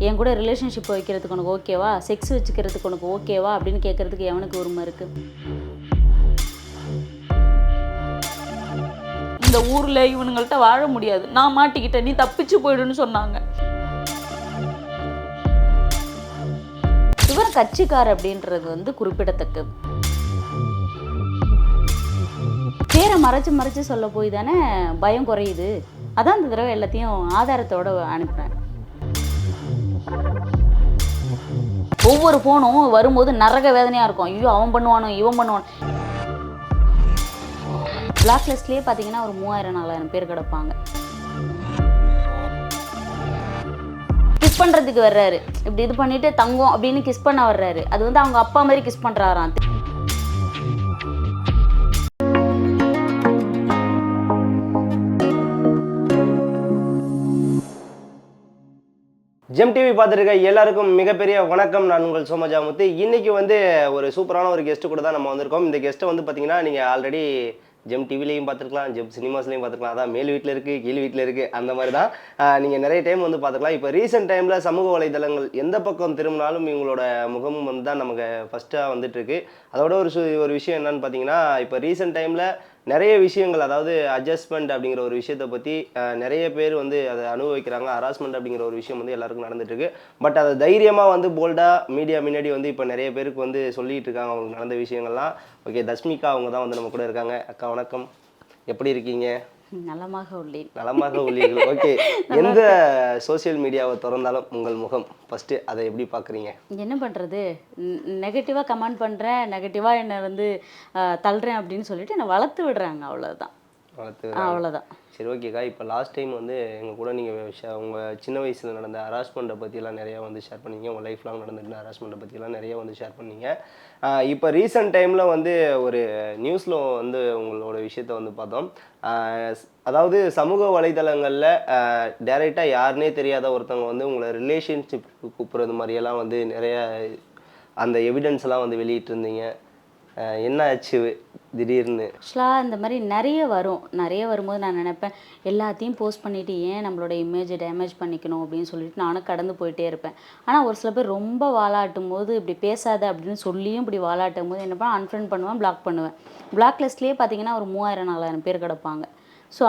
என் கூட ரிலேஷன்ஷிப் வைக்கிறதுக்கு உனக்கு ஓகேவா, செக்ஸ் வச்சுக்கிறதுக்கு உனக்கு ஓகேவா அப்படின்னு கேட்குறதுக்கு எவனுக்கு உரிமை இருக்குது? இந்த ஊரில் இவனுங்கள்ட்ட வாழ முடியாது, நான் மாட்டிக்கிட்டேன், நீ தப்பிச்சு போயிடுன்னு சொன்னாங்க. இவன் கட்சிக்கார் அப்படின்றது வந்து குறிப்பிடத்தக்கது. பேரை மறைச்சு சொல்ல போய் தானே பயம் குறையுது. அதான் இந்த தடவை எல்லாத்தையும் ஆதாரத்தோடு அனுப்புகிறேன். ஒவ்வொரு ஃபோனும் வரும்போது நரக வேதனையாக இருக்கும். ஐயோ அவன் பண்ணுவானோ இவன் பண்ணுவானோ. பிளாக் லிஸ்ட்லேயே பார்த்தீங்கன்னா ஒரு 3000-4000 பேர் கிடப்பாங்க. கிஸ் பண்ணுறதுக்கு வர்றாரு, இப்படி இது பண்ணிட்டு தங்கம் அப்படின்னு கிஸ் பண்ண வர்றாரு. அது வந்து அவங்க அப்பா மாதிரி கிஸ் பண்ணுறாராம். ஜெம் டிவி பார்த்துருக்க எல்லாருக்கும் மிகப்பெரிய வணக்கம். நான் உங்கள் சோமஜாமுத்து. இன்னைக்கு வந்து ஒரு சூப்பரான ஒரு கெஸ்ட்டு கூட தான் நம்ம வந்திருக்கோம். இந்த கெஸ்ட்டை வந்து பார்த்தீங்கன்னா நீங்கள் ஆல்ரெடி ஜெம் டிவிலையும் பார்த்துருக்கலாம், ஜெம் சினிமாஸ்லையும் பார்த்துக்கலாம். அதான் மேல் வீட்டில் இருக்குது, கீழ் வீட்டில் இருக்குது, அந்த மாதிரி தான் நீங்கள் நிறைய டைம் வந்து பார்த்துக்கலாம். இப்போ ரீசெண்ட் டைமில் சமூக வலைதளங்கள் எந்த பக்கம் திரும்பினாலும் இவங்களோட முகமும் வந்து தான் நமக்கு ஃபஸ்ட்டாக வந்துட்டுருக்கு. அதோட ஒரு விஷயம் என்னன்னு பார்த்தீங்கன்னா, இப்போ ரீசெண்ட் டைமில் நிறைய விஷயங்கள், அதாவது அட்ஜஸ்ட்மெண்ட் அப்படிங்கிற ஒரு விஷயத்தை பற்றி நிறைய பேர் வந்து அதை அனுபவிக்கிறாங்க. ஹராஸ்மெண்ட் அப்படிங்கிற ஒரு விஷயம் வந்து எல்லாருக்கும் நடந்துட்டுருக்கு. பட் அதை தைரியமாக வந்து போல்டாக மீடியா முன்னாடி வந்து இப்போ நிறைய பேருக்கு வந்து சொல்லிகிட்டு இருக்காங்க அவங்களுக்கு நடந்த விஷயங்கள்லாம். ஓகே, தஸ்மிகா அவங்க தான் வந்து நம்ம கூட இருக்காங்க. அக்கா வணக்கம், எப்படி இருக்கீங்க? நலமாக உள்ளேன். நலமாக உள்ளீர்கள். ஓகே, எந்த சோசியல் மீடியாவை திறந்தாலும் உங்கள் முகம் ஃபஸ்ட்டு, அதை எப்படி பார்க்குறீங்க? என்ன பண்ணுறது, நெகட்டிவாக கமெண்ட் பண்ணுறேன், நெகட்டிவாக என்னை வந்து தள்ளுறேன் அப்படின்னு சொல்லிட்டு என்னை வளர்த்து விடுறாங்க. அவ்வளோதான். அவ்வளோதான். சரி, ஓகேக்கா. இப்போ லாஸ்ட் டைம் வந்து எங்கள் கூட நீங்கள் உங்கள் சின்ன வயசில் நடந்த ஹராஸ்மெண்ட்டை பற்றிலாம் நிறையா வந்து ஷேர் பண்ணீங்க. உங்கள் லைஃப் லாங் நடந்துட்டு ஹராஸ்மெண்ட்டை பற்றிலாம் நிறையா வந்து ஷேர் பண்ணீங்க. இப்போ ரீசெண்ட் டைமில் வந்து ஒரு நியூஸில் வந்து உங்களோட விஷயத்த வந்து பார்த்தோம். அதாவது சமூக வலைதளங்களில் டைரெக்டாக யாருன்னே தெரியாத ஒருத்தவங்க வந்து உங்களை ரிலேஷன்ஷிப் கூப்பிட்றது மாதிரியெல்லாம் வந்து நிறையா அந்த எவிடன்ஸ்லாம் வந்து வெளியிட்டிருந்தீங்க. என்ன ஆச்சு திடீர்னு? ஆக்சுவலாக இந்த மாதிரி நிறைய வரும்போது நான் நினைப்பேன், எல்லாத்தையும் போஸ்ட் பண்ணிவிட்டு ஏன் நம்மளோட இமேஜை டேமேஜ் பண்ணிக்கணும் அப்படின்னு சொல்லிட்டு நானும் கடந்து போயிட்டே இருப்பேன். ஆனால் ஒரு சில பேர் ரொம்ப வாலாட்டும் போது, இப்படி பேசாத அப்படின்னு சொல்லியும் இப்படி வாலாட்டும் போது என்ன பண்ண, அன்ஃப்ரெண்ட் பண்ணுவேன், பிளாக் பண்ணுவேன். பிளாக் லிஸ்ட்லேயே பார்த்தீங்கன்னா ஒரு 3000-4000 பேர் கிடப்பாங்க. ஸோ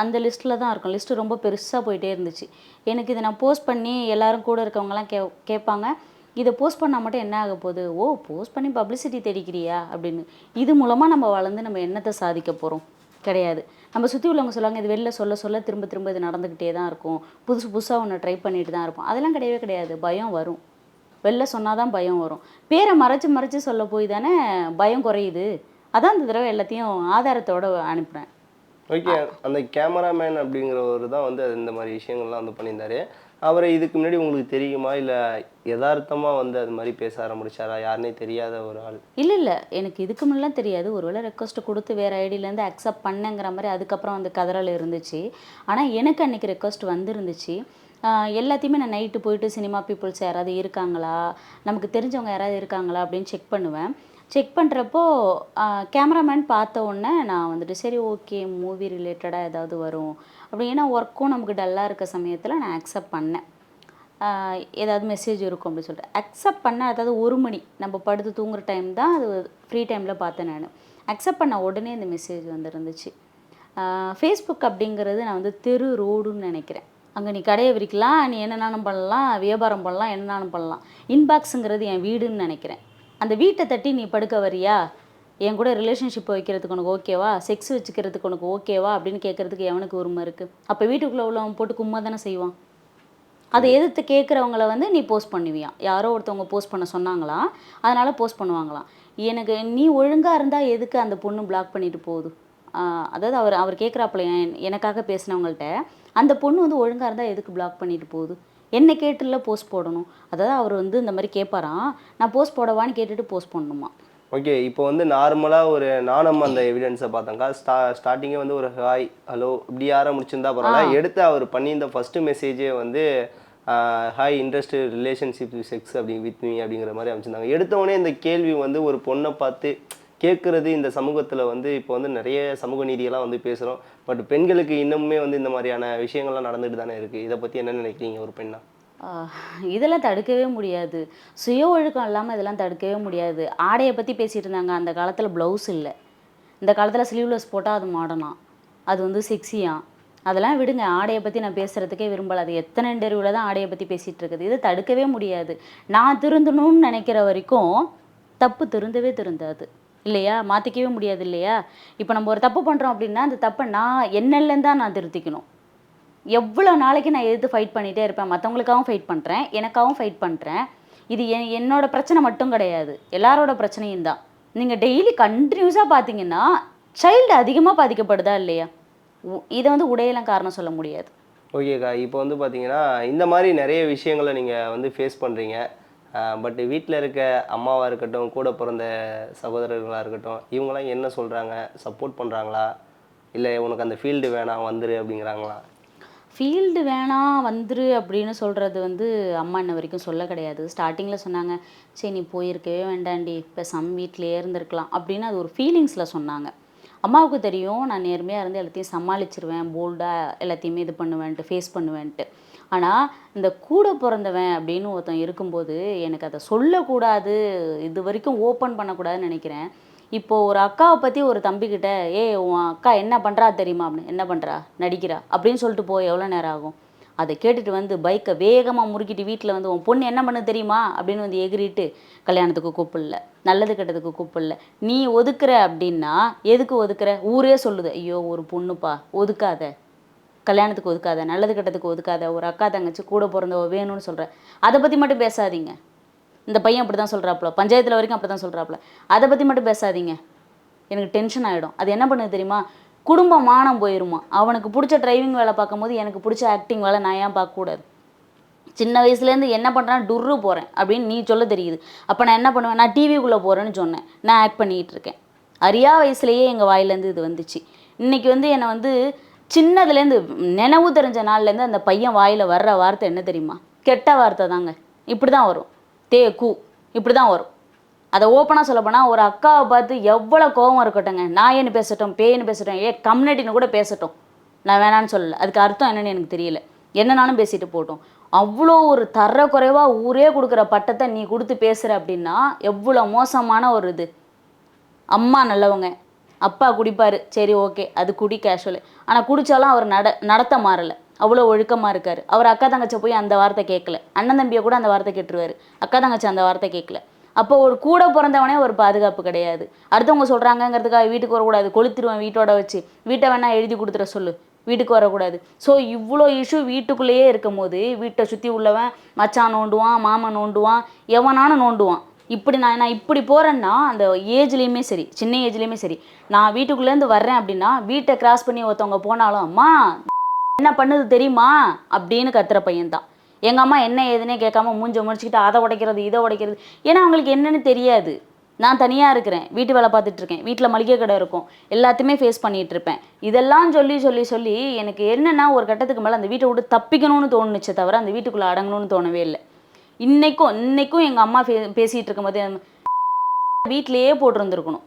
அந்த லிஸ்ட்டில் தான் இருக்கும். லிஸ்ட்டு ரொம்ப பெருசாக போயிட்டே இருந்துச்சு. எனக்கு இதை நான் போஸ்ட் பண்ணி எல்லோரும் கூட இருக்கவங்கலாம் கேட்பாங்க, இதை போஸ்ட் பண்ணால் மட்டும் என்ன ஆக போகுது? ஓ, போஸ்ட் பண்ணி பப்ளிசிட்டி தேடிக்கிறியா அப்படின்னு. இது மூலமாக நம்ம வளர்ந்து நம்ம என்னத்தை சாதிக்க போகிறோம்? கிடையாது. நம்ம சுற்றி உள்ளவங்க சொல்லுவாங்க, இது வெளில சொல்ல திரும்ப இது நடந்துக்கிட்டே தான் இருக்கும், புதுசாக ஒன்று ட்ரை பண்ணிட்டு தான் இருப்போம். அதெல்லாம் கிடையவே கிடையாது. பயம் வரும். வெளில சொன்னால் தான் பயம் வரும். பேரை மறைச்சு சொல்ல போய் தானே பயம் குறையுது. அதான் இந்த தடவை எல்லாத்தையும் ஆதாரத்தோடு அனுப்புகிறேன். ஓகே, அந்த கேமராமேன் அப்படிங்கிறவர் தான் வந்து இந்த மாதிரி விஷயங்கள்லாம் வந்து பண்ணியிருந்தாரு. அவரை இதுக்கு முன்னாடி உங்களுக்கு தெரியுமா, இல்லை யதார்த்தமாக வந்து அது மாதிரி பேச ஆரம்பிச்சாரா? யாருன்னே தெரியாத ஒரு ஆள்? இல்லை, எனக்கு இதுக்கு முன்னெலாம் தெரியாது. ஒருவேளை ரெக்வஸ்ட்டு கொடுத்து வேறு ஐடியிலேருந்து அக்செப்ட் பண்ணேங்கிற மாதிரி அதுக்கப்புறம் வந்து கதறல் இருந்துச்சு. ஆனால் எனக்கு அன்றைக்கி ரெக்வஸ்ட் வந்துருந்துச்சு. எல்லாத்தையுமே நான் நைட்டு போயிட்டு சினிமா பீப்புள்ஸ் யாராவது இருக்காங்களா, நமக்கு தெரிஞ்சவங்க யாராவது இருக்காங்களா அப்படின்னு செக் பண்ணுவேன். செக் பண்ணுறப்போ கேமராமேன் பார்த்த உடனே நான் வந்துட்டு சரி ஓகே, மூவி ரிலேட்டடாக ஏதாவது வரும் அப்படி. ஏன்னா ஒர்க்கும் நமக்கு டல்லாக இருக்க சமயத்தில் நான் அக்செப்ட் பண்ணேன். ஏதாவது மெசேஜ் இருக்கும் அப்படின்னு சொல்லிட்டு அக்செப்ட் பண்ணேன். அதாவது 1 மணி நம்ம படுத்து தூங்குற டைம் தான் அது, ஃப்ரீ டைமில் பார்த்தேன் நான். அக்செப்ட் பண்ண உடனே இந்த மெசேஜ் வந்துருந்துச்சு. ஃபேஸ்புக் அப்படிங்கிறது நான் வந்து தெரு ரோடுன்னு நினைக்கிறேன். அங்கே நீ கடையை விரிக்கலாம், நீ என்னென்னாலும் பண்ணலாம், வியாபாரம் பண்ணலாம், என்னென்னாலும் பண்ணலாம். இன்பாக்ஸுங்கிறது என் வீடுன்னு நினைக்கிறேன். அந்த வீட்டை தட்டி நீ படுக்க வரியா, என் கூட ரிலேஷன்ஷிப் வைக்கிறதுக்கு உனக்கு ஓகேவா, செக்ஸ் வச்சுக்கிறதுக்கு உனக்கு ஓகேவா அப்படின்னு கேட்குறதுக்கு எவனுக்கு உரிமை இருக்குது? அப்போ வீட்டுக்குள்ளே உள்ளவன் போட்டு கும்மா தானே செய்வான். அதை எதிர்த்து கேட்குறவங்கள வந்து நீ போஸ்ட் பண்ணுவியான். யாரோ ஒருத்தவங்க போஸ்ட் பண்ண சொன்னாங்களாம், அதனால் போஸ்ட் பண்ணுவாங்களாம். எனக்கு நீ ஒழுங்காக இருந்தால் எதுக்கு அந்த பொண்ணு பிளாக் பண்ணிட்டு போகுது? அதாவது அவர் கேட்குறாப்புல, எனக்காக பேசினவங்கள்ட்ட அந்த பொண்ணு வந்து ஒழுங்காக இருந்தால் எதுக்கு பிளாக் பண்ணிட்டு போகுது? என்னை கேட்டுல போஸ்ட் போடணும். அதாவது அவர் வந்து இந்த மாதிரி கேட்பாராம், நான் போஸ்ட் போடவான்னு கேட்டுட்டு போஸ்ட் பண்ணணுமா. ஓகே, இப்போ வந்து நார்மலாக ஒரு நானும் அந்த எவிடன்ஸை பார்த்தேங்க. ஸ்டார்டிங்கே வந்து ஒரு ஹாய் ஹலோ இப்படி ஆரம்பிச்சிருந்தா பரவாயில்ல. எடுத்து அவர் பண்ணியிருந்த ஃபஸ்ட்டு மெசேஜே வந்து ஹாய் இன்ட்ரெஸ்ட் ரிலேஷன்ஷிப் செக்ஸ் அப்படி வித் மீ அப்படிங்கிற மாதிரி அமைச்சிருந்தாங்க. எடுத்தவொடனே இந்த கேள்வி வந்து ஒரு பொண்ணை பார்த்து கேட்குறது இந்த சமூகத்தில் வந்து இப்போ வந்து நிறைய சமூக நீதியெல்லாம் வந்து பேசுகிறோம். பட் பெண்களுக்கு இன்னமுமே வந்து இந்த மாதிரியான விஷயங்கள்லாம் நடந்துட்டு தானே இருக்குது. இதை பற்றி என்ன நினைக்கிறீங்க ஒரு பெண்ணா? இதெல்லாம் தடுக்கவே முடியாது. சுய ஒழுக்கம் இல்லாமல் இதெல்லாம் தடுக்கவே முடியாது. ஆடையை பற்றி பேசிகிட்டு இருந்தாங்க. அந்த காலத்தில் ப்ளவுஸ் இல்லை. இந்த காலத்தில் ஸ்லீவ்லெஸ் போட்டால் அது மாடர்னா, அது வந்து செக்ஸியா. அதெல்லாம் விடுங்க. ஆடையை பற்றி நான் பேசுகிறதுக்கே விரும்பலை. அது எத்தனை இன்டர்வியூவில் தான் ஆடையை பற்றி பேசிகிட்டு இருக்குது. இதை தடுக்கவே முடியாது. நான் திருந்தணும்னு நினைக்கிற வரைக்கும் தப்பு திருந்தவே திருந்தாது இல்லையா? மாற்றிக்கவே முடியாது இல்லையா? இப்போ நம்ம ஒரு தப்பு பண்ணுறோம் அப்படின்னா அந்த தப்பை நான் என்னிலேருந்து தான் நான் திருத்திக்கணும். எவ்வளோ நாளைக்கு நான் எதிர்த்து ஃபைட் பண்ணிகிட்டே இருப்பேன். மற்றவங்களுக்காகவும் ஃபைட் பண்ணுறேன், எனக்காகவும் ஃபைட் பண்ணுறேன். இது என்னோட பிரச்சனை மட்டும் கிடையாது, எல்லாரோட பிரச்சனையும் தான். நீங்கள் டெய்லி கண்டினியூஸாக பார்த்தீங்கன்னா சைல்டு அதிகமாக பாதிக்கப்படுதா இல்லையா? இதை வந்து உடையெல்லாம் காரணம் சொல்ல முடியாது. ஓகேக்கா, இப்போ வந்து பார்த்தீங்கன்னா இந்த மாதிரி நிறைய விஷயங்களை நீங்கள் வந்து ஃபேஸ் பண்ணுறீங்க. பட் வீட்டில் இருக்க அம்மாவாக இருக்கட்டும், கூட பிறந்த சகோதரர்களாக இருக்கட்டும், இவங்களாம் என்ன சொல்கிறாங்க? சப்போர்ட் பண்ணுறாங்களா? இல்லை உனக்கு அந்த ஃபீல்டு வேணாம் வந்துரு அப்படிங்கிறாங்களா? ஃபீல்டு வேணாம் வந்துரு அப்படின்னு சொல்கிறது வந்து அம்மா இன்ன வரைக்கும் சொல்ல கிடையாது. ஸ்டார்டிங்கில் சொன்னாங்க, சரி நீ போயிருக்கவே வேண்டாண்டி, பேசாம வீட்டிலேயே இருந்திருக்கலாம் அப்படின்னு. அது ஒரு ஃபீலிங்ஸில் சொன்னாங்க. அம்மாவுக்கு தெரியும் நான் நேர்மையாக இருந்து எல்லாத்தையும் சமாளிச்சிருவேன், போல்டாக எல்லாத்தையுமே இது பண்ணுவேன்ட்டு, ஃபேஸ் பண்ணுவேன்ட்டு. ஆனால் இந்த கூட பிறந்தவன் அப்படின்னு ஒருத்தன் இருக்கும்போது எனக்கு அதை சொல்லக்கூடாது, இது வரைக்கும் ஓப்பன் பண்ணக்கூடாதுன்னு நினைக்கிறேன். இப்போது ஒரு அக்காவை பற்றி ஒரு தம்பிக்கிட்ட, உன் அக்கா என்ன பண்ணுறா தெரியுமா அப்படின்னு. என்ன பண்ணுறா? நடிக்கிறா அப்படின்னு சொல்லிட்டு போய் எவ்வளோ நேரம் ஆகும்? அதை கேட்டுட்டு வந்து பைக்கை வேகமாக முறுக்கிட்டு வீட்டில் வந்து உன் பொண்ணு என்ன பண்ணு தெரியுமா அப்படின்னு வந்து எகிரிட்டு, கல்யாணத்துக்கு கூப்பிடல, நல்லது கெட்டதுக்கு கூப்பிடல. நீ ஒதுக்குற அப்படின்னா எதுக்கு ஒதுக்குற? ஊரே சொல்லுது, ஐயோ ஒரு பொண்ணுப்பா, ஒதுக்காத, கல்யாணத்துக்கு ஒதுக்காத, நல்லது கெட்டதுக்கு ஒதுக்காத, ஒரு அக்கா தங்கச்சி கூட பிறந்தவ வேணும்னு சொல்கிற. அதை பற்றி மட்டும் பேசாதீங்க. இந்த பையன் அப்படி தான் சொல்கிறாப்புல, பஞ்சாயத்தில் வரைக்கும் அப்படி தான் சொல்கிறாப்புல. அதை பற்றி மட்டும் பேசாதீங்க, எனக்கு டென்ஷன் ஆகிடும். அது என்ன பண்ணுது தெரியுமா? குடும்ப மானம் போயிருமா. அவனுக்கு பிடிச்ச டிரைவிங் வேலை பார்க்கும்போது எனக்கு பிடிச்ச ஆக்டிங் வேலை நான் ஏன் பார்க்கக்கூடாது? சின்ன வயசுலேருந்து என்ன பண்ணுறான், டுர்ரு போகிறேன் அப்படின்னு நீ சொல்ல தெரியுது. அப்போ நான் என்ன பண்ணுவேன்? நான் டிவிக்குள்ளே போகிறேன்னு சொன்னேன், நான் ஆக்ட் பண்ணிகிட்டு இருக்கேன். அறியா வயசுலேயே எங்கள் வாயிலேருந்து இது வந்துச்சு. இன்றைக்கி வந்து என்னை வந்து சின்னதுலேருந்து நினைவு தெரிஞ்ச நாள்லேருந்து அந்த பையன் வாயில் வர்ற வார்த்தை என்ன தெரியுமா? கெட்ட வார்த்தை தாங்க. இப்படி தான் வரும், கூ இப்படி தான் வரும். அதை ஓப்பனாக சொல்ல போனால் ஒரு அக்காவை பார்த்து எவ்வளோ கோபம் இருக்கட்டுங்க, நாயன்னு பேசட்டும், பேயின்னு பேசட்டும், கம்யூனிட்டின்னு கூட பேசட்டும், நான் வேணான்னு சொல்லலை. அதுக்கு அர்த்தம் என்னன்னு எனக்கு தெரியல, என்னன்னாலும் பேசிட்டு போட்டோம். அவ்வளோ ஒரு தரக்குறைவாக ஊரே கொடுக்குற பட்டத்தை நீ கொடுத்து பேசுகிற அப்படின்னா எவ்வளோ மோசமான ஒரு இது. அம்மா நல்லவங்க, அப்பா குடிப்பார், சரி ஓகே அது குடி கேஷுவலு. ஆனால் குடித்தாலும் அவர் நடத்த மாறலை, அவ்வளோ ஒழுக்கமாக இருக்கார். அவர் அக்கா தங்கச்சை போய் அந்த வார்த்தை கேட்கல, அண்ணன் தம்பியை கூட அந்த வார்த்தை கேட்டுருவார், அக்கா தங்கச்சி அந்த வார்த்தை கேட்கல. அப்போ ஒரு கூட பிறந்தவனே ஒரு பாதுகாப்பு கிடையாது. அடுத்தவங்க சொல்கிறாங்கங்கிறதுக்காக வீட்டுக்கு வரக்கூடாது, கொளுத்திடுவேன் வீட்டோட வச்சு, வீட்டை வேணால் எழுதி கொடுத்துட சொல்லு, வீட்டுக்கு வரக்கூடாது. ஸோ இவ்வளோ இஷ்யூ வீட்டுக்குள்ளேயே இருக்கும் போது வீட்டை சுற்றி உள்ளவன் மச்சான் நோண்டுவான், மாமன் நோண்டுவான், எவனானு நோண்டுவான். இப்படி நான் இப்படி போகிறேன்னா அந்த ஏஜ்லேயுமே சரி, சின்ன ஏஜ்லேயுமே சரி, நான் வீட்டுக்குள்ளேருந்து வர்றேன் அப்படின்னா வீட்டை கிராஸ் பண்ணி ஒருத்தவங்க போனாலும் அம்மா என்ன பண்ணுது தெரியுமா அப்படின்னு கத்துற பையன்தான். எங்கள் அம்மா என்ன ஏதுன்னே கேட்காம மூஞ்ச முடிச்சுக்கிட்டு அதை உடைக்கிறது இதை உடைக்கிறது. ஏன்னா அவங்களுக்கு என்னன்னு தெரியாது. நான் தனியாக இருக்கிறேன், வீட்டு வேலை பார்த்துட்ருக்கேன், வீட்டில் மளிகை கடை இருக்கும், எல்லாத்தையுமே ஃபேஸ் பண்ணிகிட்டு இருப்பேன். இதெல்லாம் சொல்லி சொல்லி சொல்லி எனக்கு என்னென்னா ஒரு கட்டத்துக்கு மேலே அந்த வீட்டை விட்டு தப்பிக்கணும்னு தோணுச்சே தவிர அந்த வீட்டுக்குள்ளே அடங்கணும்னு தோணவே இல்லை. இன்னைக்கும் எங்கள் அம்மா பேசிகிட்டு இருக்கும்போது வீட்டிலையே போட்டிருந்துருக்கணும்.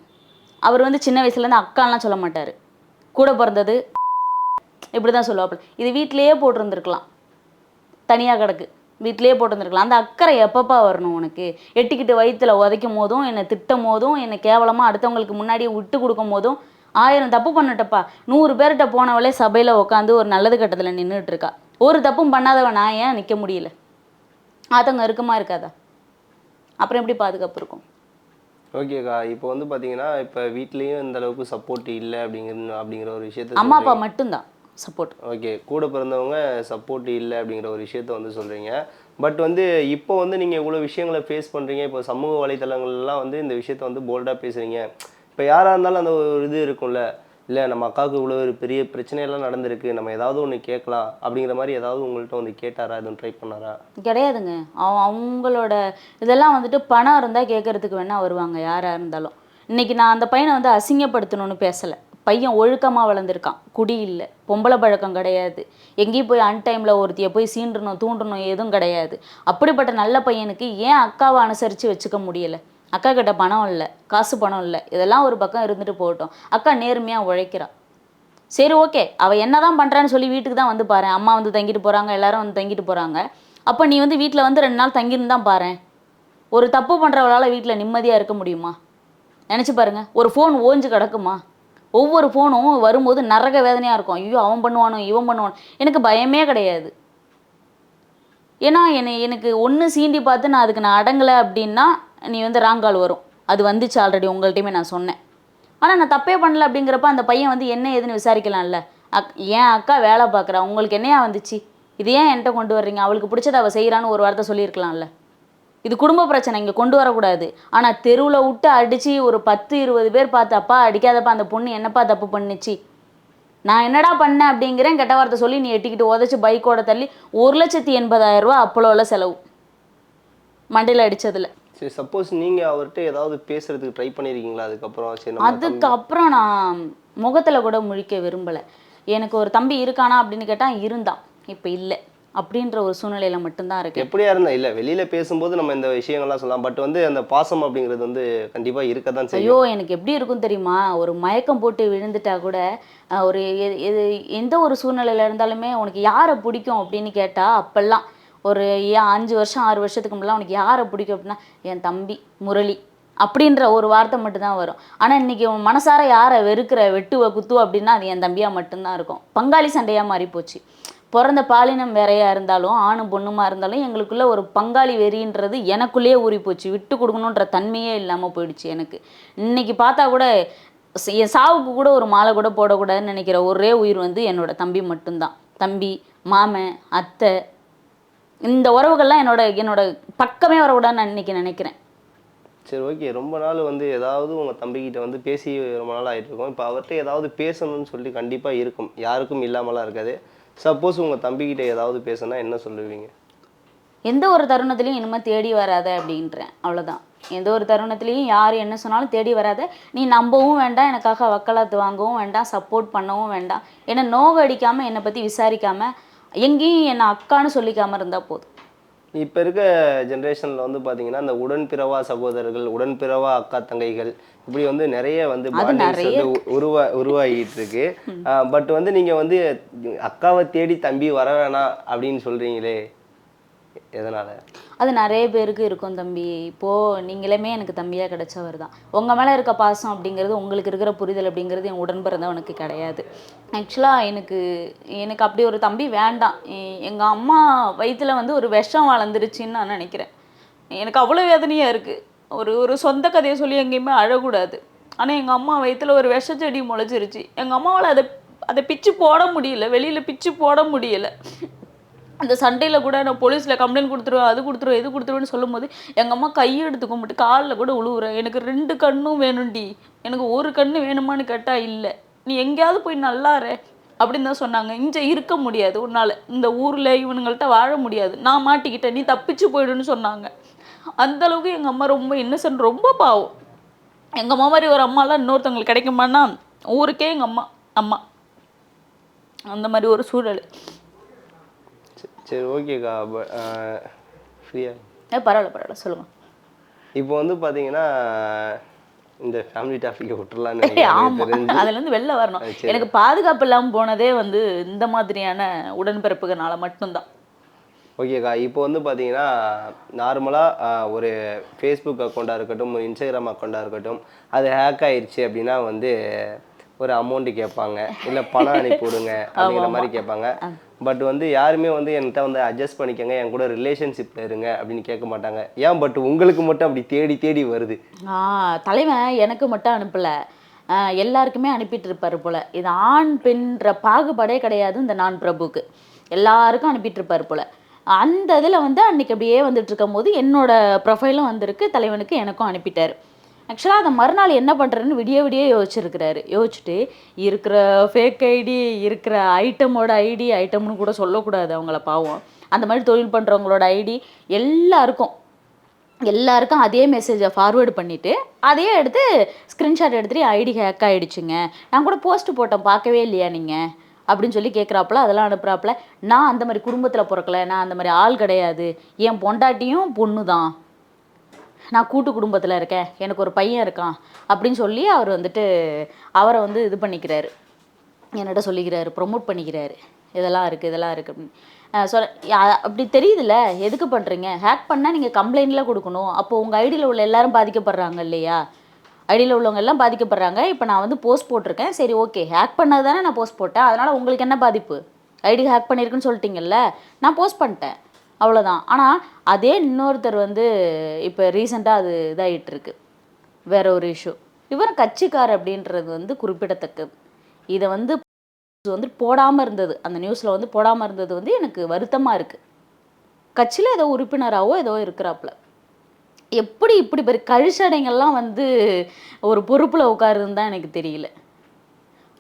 அவர் வந்து சின்ன வயசுலேருந்து அக்காலாம் சொல்ல மாட்டார், கூட பிறந்தது இப்படி தான் சொல்லுவாப்புல. இது வீட்டிலையே போட்டிருந்துருக்கலாம், தனியாக கிடக்கு, வீட்டிலையே போட்டிருந்துருக்கலாம். அந்த அக்கறை எப்பப்பா வரணும் உனக்கு? எட்டிக்கிட்டு வயிற்றில் உதைக்கும் போதும், என்னை திட்டும் போதும், என்னை கேவலமாக அடுத்தவங்களுக்கு முன்னாடியே விட்டு கொடுக்கும் போதும், 1000 தப்பு பண்ணிட்டப்பா, 100 பேர்கிட்ட போனவளே சபையில் உட்காந்து ஒரு நல்லது கட்டத்தில் நின்றுட்டு இருக்கா. ஒரு தப்பும் பண்ணாதவன் நான் ஏன் நிற்க முடியல? ஆத்தங்க இருக்குமா இருக்காதா? அப்புறம் எப்படி பாதுகாப்பு இருக்கும்? ஓகேக்கா, இப்போ வந்து பார்த்தீங்கன்னா இப்போ வீட்லேயும் இந்த அளவுக்கு சப்போர்ட் இல்லை அப்படிங்கிற ஒரு விஷயத்த அம்மா அப்பா மட்டும்தான் சப்போர்ட். ஓகே, கூட பிறந்தவங்க சப்போர்ட் இல்லை அப்படிங்கிற ஒரு விஷயத்த வந்து சொல்கிறீங்க. பட் வந்து இப்போ வந்து நீங்கள் இவ்வளோ விஷயங்களை ஃபேஸ் பண்ணுறீங்க. இப்போ சமூக வலைத்தளங்கள்லாம் வந்து இந்த விஷயத்த வந்து போல்டாக பேசுகிறீங்க. இப்போ யாராக இருந்தாலும் அந்த ஒரு இது இருக்கும்ல, இல்லை நம்ம அக்காவுக்கு இவ்வளோ ஒரு பெரிய பிரச்சனையெல்லாம் நடந்திருக்கு, நம்ம ஏதாவது ஒன்று கேட்கலாம் அப்படிங்கிற மாதிரி ஏதாவது உங்கள்கிட்ட வந்து கேட்டாரா? எதுவும் ட்ரை பண்ணாரா? கிடையாதுங்க. அவங்களோட இதெல்லாம் வந்துட்டு பணம் இருந்தால் கேட்கறதுக்கு வேணால் வருவாங்க யாராக இருந்தாலும். இன்றைக்கி நான் அந்த பையனை வந்து அசிங்கப்படுத்தணும்னு பேசலை. பையன் ஒழுக்கமாக வளர்ந்துருக்கான், குடி இல்லை, பொம்பளை பழக்கம் கிடையாது, எங்கேயும் போய் அன்டைமில் ஒருத்தியை போய் சீண்டணும் தூண்டணும் எதுவும் கிடையாது. அப்படிப்பட்ட நல்ல பையனுக்கு ஏன் அக்காவை அனுசரித்து வச்சுக்க முடியலை? அக்கா கிட்ட பணம் இல்லை, காசு பணம் இல்லை, இதெல்லாம் ஒரு பக்கம் இருந்துட்டு போகட்டும். அக்கா நேர்மையாக உழைக்கிறா, சரி ஓகே. அவள் என்ன தான் பண்ணுறான்னு சொல்லி வீட்டுக்கு தான் வந்து பாரு, அம்மா வந்து தங்கிட்டு போகிறாங்க, எல்லாரும் வந்து தங்கிட்டு போகிறாங்க. அப்போ நீ வந்து வீட்டில் வந்து 2 நாள் தங்கியிருந்தான் பாரேன். ஒரு தப்பு பண்ணுறவளால் வீட்டில் நிம்மதியாக இருக்க முடியுமா? நினச்சி பாருங்க. ஒரு ஃபோன் ஓஞ்சு கிடக்குமா? ஒவ்வொரு ஃபோனும் வரும்போது நரக வேதனையாக இருக்கும். ஐயோ அவன் பண்ணுவானோ இவன் பண்ணுவானோ. எனக்கு பயமே கிடையாது. ஏன்னா எனக்கு ஒன்று சீண்டி பார்த்து நான் அடங்கலை அப்படின்னா நீ வந்து ராங்கால் வரும். அது வந்துச்சு ஆல்ரெடி உங்கள்கிட்டையுமே நான் சொன்னேன். ஆனால் நான் தப்பே பண்ணல அப்படிங்கிறப்ப அந்த பையன் வந்து என்ன ஏதுன்னு விசாரிக்கலாம்ல. ஏன் அக்கா வேலை பார்க்குறா, உங்களுக்கு என்னையா வந்துச்சு, இது ஏன் என்கிட்ட கொண்டு வர்றீங்க, அவளுக்கு பிடிச்சதை அவள் செய்கிறான்னு ஒரு வார்த்தை சொல்லியிருக்கலாம்ல. இது குடும்ப பிரச்சனை, இங்கே கொண்டு வரக்கூடாது. ஆனால் தெருவில் விட்டு அடித்து ஒரு 10-20 பேர் பார்த்து அப்பா அடிக்காதப்பா அந்த பொண்ணு என்னப்பா தப்பு பண்ணுச்சு, நான் என்னடா பண்ணேன் அப்படிங்கிறேன், கெட்ட வார்த்தை சொல்லி நீ எட்டிக்கிட்டு உதச்சி பைக்கோட தள்ளி 1,80,000 ரூபா அப்போல செலவு மண்டையில் அடித்ததில். சரி, சப்போஸ் நீங்கள் அவர்கிட்ட ஏதாவது பேசுறதுக்கு ட்ரை பண்ணியிருக்கீங்களா அதுக்கப்புறம்? சரி, அதுக்கப்புறம் நான் முகத்தில் கூட முழிக்க விரும்பலை. எனக்கு ஒரு தம்பி இருக்கானா அப்படின்னு கேட்டால் இருந்தான், இப்போ இல்லை அப்படின்ற ஒரு சூழ்நிலையில் மட்டும்தான் இருக்கு. எப்படியா இருந்தா இல்லை, வெளியில் பேசும்போது நம்ம இந்த விஷயங்கள்லாம் சொல்லலாம். பட் வந்து அந்த பாசம் அப்படிங்கிறது வந்து கண்டிப்பாக இருக்க தான் செய்யும். ஐயோ எனக்கு எப்படி இருக்கும் தெரியுமா, ஒரு மயக்கம் போட்டு விழுந்துட்டா கூட ஒரு எந்த ஒரு சூழ்நிலையில் இருந்தாலுமே உனக்கு யாரை பிடிக்கும் அப்படின்னு கேட்டால் அப்போல்லாம் ஒரு 5 வருஷம் 6 வருஷத்துக்கு முன்னாடி உனக்கு யாரை பிடிக்கும் அப்படின்னா என் தம்பி முரளி அப்படின்ற ஒரு வார்த்தை மட்டும்தான் வரும். ஆனால் இன்றைக்கி உன் மனசார யாரை வெறுக்கிற வெட்டுவ குத்துவ அப்படின்னா அது என் தம்பியாக மட்டும்தான் இருக்கும். பங்காளி சண்டையாக மாறி போச்சு. பிறந்த பாலினம் வேறையாக இருந்தாலும் ஆணும் பொண்ணுமா இருந்தாலும் எங்களுக்குள்ள ஒரு பங்காளி வெறின்றது எனக்குள்ளேயே ஊறி போச்சு. விட்டு கொடுக்கணுன்ற தன்மையே இல்லாமல் போயிடுச்சு எனக்கு. இன்னைக்கு பார்த்தா கூட என் சாவுக்கு கூட ஒரு மாலை கூட போடக்கூடாதுன்னு நினைக்கிற ஒரே உயிர் வந்து என்னோட தம்பி மட்டும்தான். தம்பி, மாமன், அத்தை, இந்த உறவுகள்லாம் என்னோட பக்கமே வரக்கூடாதுன்னு நான் இன்னைக்கு நினைக்கிறேன். சரி, ஓகே. ரொம்ப நாள் வந்து ஏதாவது உங்கள் தம்பிக்கிட்ட வந்து பேசி ரொம்ப நாள் ஆகிட்டு இருக்கோம். இப்போ அவர்கிட்ட ஏதாவது பேசணும்னு சொல்லி கண்டிப்பாக இருக்கும், யாருக்கும் இல்லாமலாம் இருக்காது. சப்போஸ் உங்கள் தம்பிக்கிட்ட ஏதாவது பேசணும்னா என்ன சொல்லுவீங்க? எந்த ஒரு தருணத்துலையும் இனிமேல் தேடி வராத அப்படின்றேன், அவ்வளோதான். எந்த ஒரு தருணத்துலையும் யார் என்ன சொன்னாலும் தேடி வராத. நீ நம்பவும் வேண்டாம், எனக்காக வக்காலத்து வாங்கவும் வேண்டாம், சப்போர்ட் பண்ணவும் வேண்டாம். என்னை நோக அடிக்காமல், என்னை பற்றி விசாரிக்காமல், எங்கேயும் என்னை அக்கான்னு சொல்லிக்காமல் இருந்தால் போதும். இப்போ இருக்க ஜென்ரேஷனில் வந்து பார்த்தீங்கன்னா இந்த உடன்பிறவா சகோதரர்கள், உடன்பிறவா அக்கா தங்கைகள், இப்படி வந்து நிறைய வந்து பாண்டிங்ஸ் வந்து உருவாகிட்டு இருக்கு. பட் வந்து நீங்கள் வந்து அக்காவை தேடி தம்பி வர வேணாம் அப்படின்னு சொல்கிறீங்களே, எதனால்? அது நிறைய பேருக்கு இருக்கும் தம்பி. இப்போது நீங்களுமே எனக்கு தம்பியாக கிடைச்சவர் தான். உங்கள் மேலே இருக்க பாசம் அப்படிங்கிறது, உங்களுக்கு இருக்கிற புரிதல் அப்படிங்கிறது என் உடன் பிறந்தவனுக்கு கிடையாது. ஆக்சுவலாக எனக்கு அப்படி ஒரு தம்பி வேண்டாம். எங்கள் அம்மா வயிற்றில் வந்து ஒரு விஷம் வளர்ந்துருச்சின்னு நான் நினைக்கிறேன். எனக்கு அவ்வளோ வேதனையாக இருக்குது. ஒரு சொந்த கதையை சொல்லி எங்கேயுமே அழக்கூடாது. ஆனால் எங்கள் அம்மா வயிற்றில் ஒரு விஷச்செடி முளைச்சிருச்சு. எங்கள் அம்மாவால் அதை பிச்சு போட முடியல, வெளியில் பிச்சு போட முடியலை. அந்த சண்டையில் கூட நான் போலீஸில் கம்ப்ளைண்ட் கொடுத்துருவேன், அது கொடுத்துருவேன், இது கொடுத்துருவேன்னு சொல்லும்போது எங்கள் அம்மா கையை எடுத்து கும்பிட்டு காலில் கூட உழுவுறேன். எனக்கு 2 கண்ணும் வேணும்டி, எனக்கு ஒரு கண்ணு வேணுமான்னு கேட்டால் இல்லை, நீ எங்கேயாவது போய் நல்லாரு அப்படின்னு தான் சொன்னாங்க. இங்கே இருக்க முடியாது உன்னால், இந்த ஊரில் இவனுங்கள்ட்ட வாழ முடியாது, நான் மாட்டிக்கிட்டேன், நீ தப்பிச்சு போயிடுன்னு சொன்னாங்க. அந்தளவுக்கு எங்கள் அம்மா ரொம்ப இன்னசென்ட், ரொம்ப பாவம். எங்கள் அம்மா மாதிரி ஒரு அம்மாலாம் இன்னொருத்தவங்களுக்கு கிடைக்குமான்னா ஊருக்கே எங்கள் அம்மா அந்த மாதிரி ஒரு சூழல். சரி, ஓகேக்கா. ஃப்ரீயா? பரவாயில்ல சொல்லுங்கள். இப்போ வந்து பார்த்தீங்கன்னா இந்த ஃபேமிலி டாபிக்கை விட்டுறலான்னு நினைக்கிறேன். அதுலேருந்து வெளில வரணும். எனக்கு பாதுகாப்பு இல்லாமல் போனதே வந்து இந்த மாதிரியான உடன்பிறப்புகளால மட்டும்தான். ஓகேக்கா. இப்போ வந்து பார்த்தீங்கன்னா நார்மலாக ஒரு ஃபேஸ்புக் அக்கௌண்ட்டாக இருக்கட்டும், ஒரு இன்ஸ்டாகிராம் அக்கௌண்ட்டாக இருக்கட்டும், அது ஹேக் ஆயிடுச்சு அப்படின்னா வந்து ஒரு அமௌண்ட்டு கேட்பாங்க, இல்லை பணம் அனுப்பி விடுங்க அப்படிங்கிற மாதிரி கேட்பாங்க. பட் வந்து யாருமே வந்து என்கிட்ட வந்து அட்ஜஸ்ட் பண்ணிக்கோங்க, என் கூட ரிலேஷன்ஷிப்பில் இருங்க அப்படின்னு கேட்க மாட்டாங்க. ஏன் பட் உங்களுக்கு மட்டும் அப்படி தேடி தேடி வருது? தலைவன் எனக்கு மட்டும் அனுப்பலை, எல்லாருக்குமே அனுப்பிட்டு இருப்பாரு போல். இது ஆண் பெண்ற பாகுபாடே கிடையாது இந்த நான் பிரபுக்கு, எல்லாருக்கும் அனுப்பிட்டு இருப்பாரு போல். அந்த இதில் வந்து அன்றைக்கி அப்படியே வந்துட்டு இருக்கும் போது என்னோட ப்ரொஃபைலும் வந்திருக்கு, தலைவனுக்கு எனக்கும் அனுப்பிட்டார். ஆக்சுவலாக அதை மறுநாள் என்ன பண்ணுறேன்னு விடிய யோசிச்சிருக்கிறாரு. யோசிச்சுட்டு இருக்கிற ஃபேக் ஐடி, இருக்கிற ஐட்டம்னு கூட சொல்லக்கூடாது அவங்கள, பாவம். அந்த மாதிரி தொழில் பண்ணுறவங்களோட ஐடி எல்லாருக்கும் அதே மெசேஜை ஃபார்வேர்டு பண்ணிவிட்டு அதையே எடுத்து ஸ்க்ரீன்ஷாட் எடுத்துகிட்டு ஐடி ஹேக் ஆகிடுச்சுங்க, நான் கூட போஸ்ட்டு போட்டேன் பார்க்கவே இல்லையா நீங்கள் அப்படின்னு சொல்லி கேட்குறாப்புல. அதெல்லாம் அனுப்புகிறாப்புல. நான் அந்த மாதிரி குடும்பத்தில் பிறக்கலை, நான் அந்த மாதிரி ஆள் கிடையாது, என் பொண்டாட்டியும் பொண்ணு தான், நான் கூட்டு குடும்பத்தில் இருக்கேன், எனக்கு ஒரு பையன் இருக்கான் அப்படின்னு சொல்லி அவர் வந்துட்டு அவரை வந்து இது பண்ணிக்கிறாரு, என்னிட்ட சொல்லிக்கிறாரு, ப்ரொமோட் பண்ணிக்கிறாரு, இதெல்லாம் இருக்குது அப்படின்னு. அப்படி தெரியுதுல்ல, எதுக்கு பண்ணுறீங்க? ஹேக் பண்ணால் நீங்கள் கம்ப்ளைண்ட்லாம் கொடுக்கணும். அப்போ உங்கள் ஐடியில் உள்ள எல்லாரும் பாதிக்கப்படுறாங்க இல்லையா? ஐடியில் உள்ளவங்க எல்லாம் பாதிக்கப்படுறாங்க. இப்போ நான் வந்து போஸ்ட் போட்டிருக்கேன், சரி ஓகே, ஹேக் பண்ணது தானே நான் போஸ்ட் போட்டேன், அதனால் உங்களுக்கு என்ன பாதிப்பு? ஐடி ஹேக் பண்ணியிருக்குன்னு சொல்லிட்டீங்கல்ல, நான் போஸ்ட் பண்ணிட்டேன், அவ்வளோதான். ஆனால் அதே இன்னொருத்தர் வந்து இப்போ ரீசெண்டாக அது இதாகிட்டு இருக்கு, வேற ஒரு இஷ்யூ. இவர் கட்சிக்கார் அப்படின்றது வந்து குறிப்பிடத்தக்கது. இதை வந்து போடாமல் இருந்தது, அந்த நியூஸில் வந்து போடாமல் இருந்தது வந்து எனக்கு வருத்தமாக இருக்குது. கட்சியில் ஏதோ உறுப்பினராகவோ ஏதோ இருக்கிறாப்புல. எப்படி இப்படி பெரிய கழிச்சடைங்கள்லாம் வந்து ஒரு பொறுப்பில் உட்காருன்னு தான் எனக்கு தெரியல.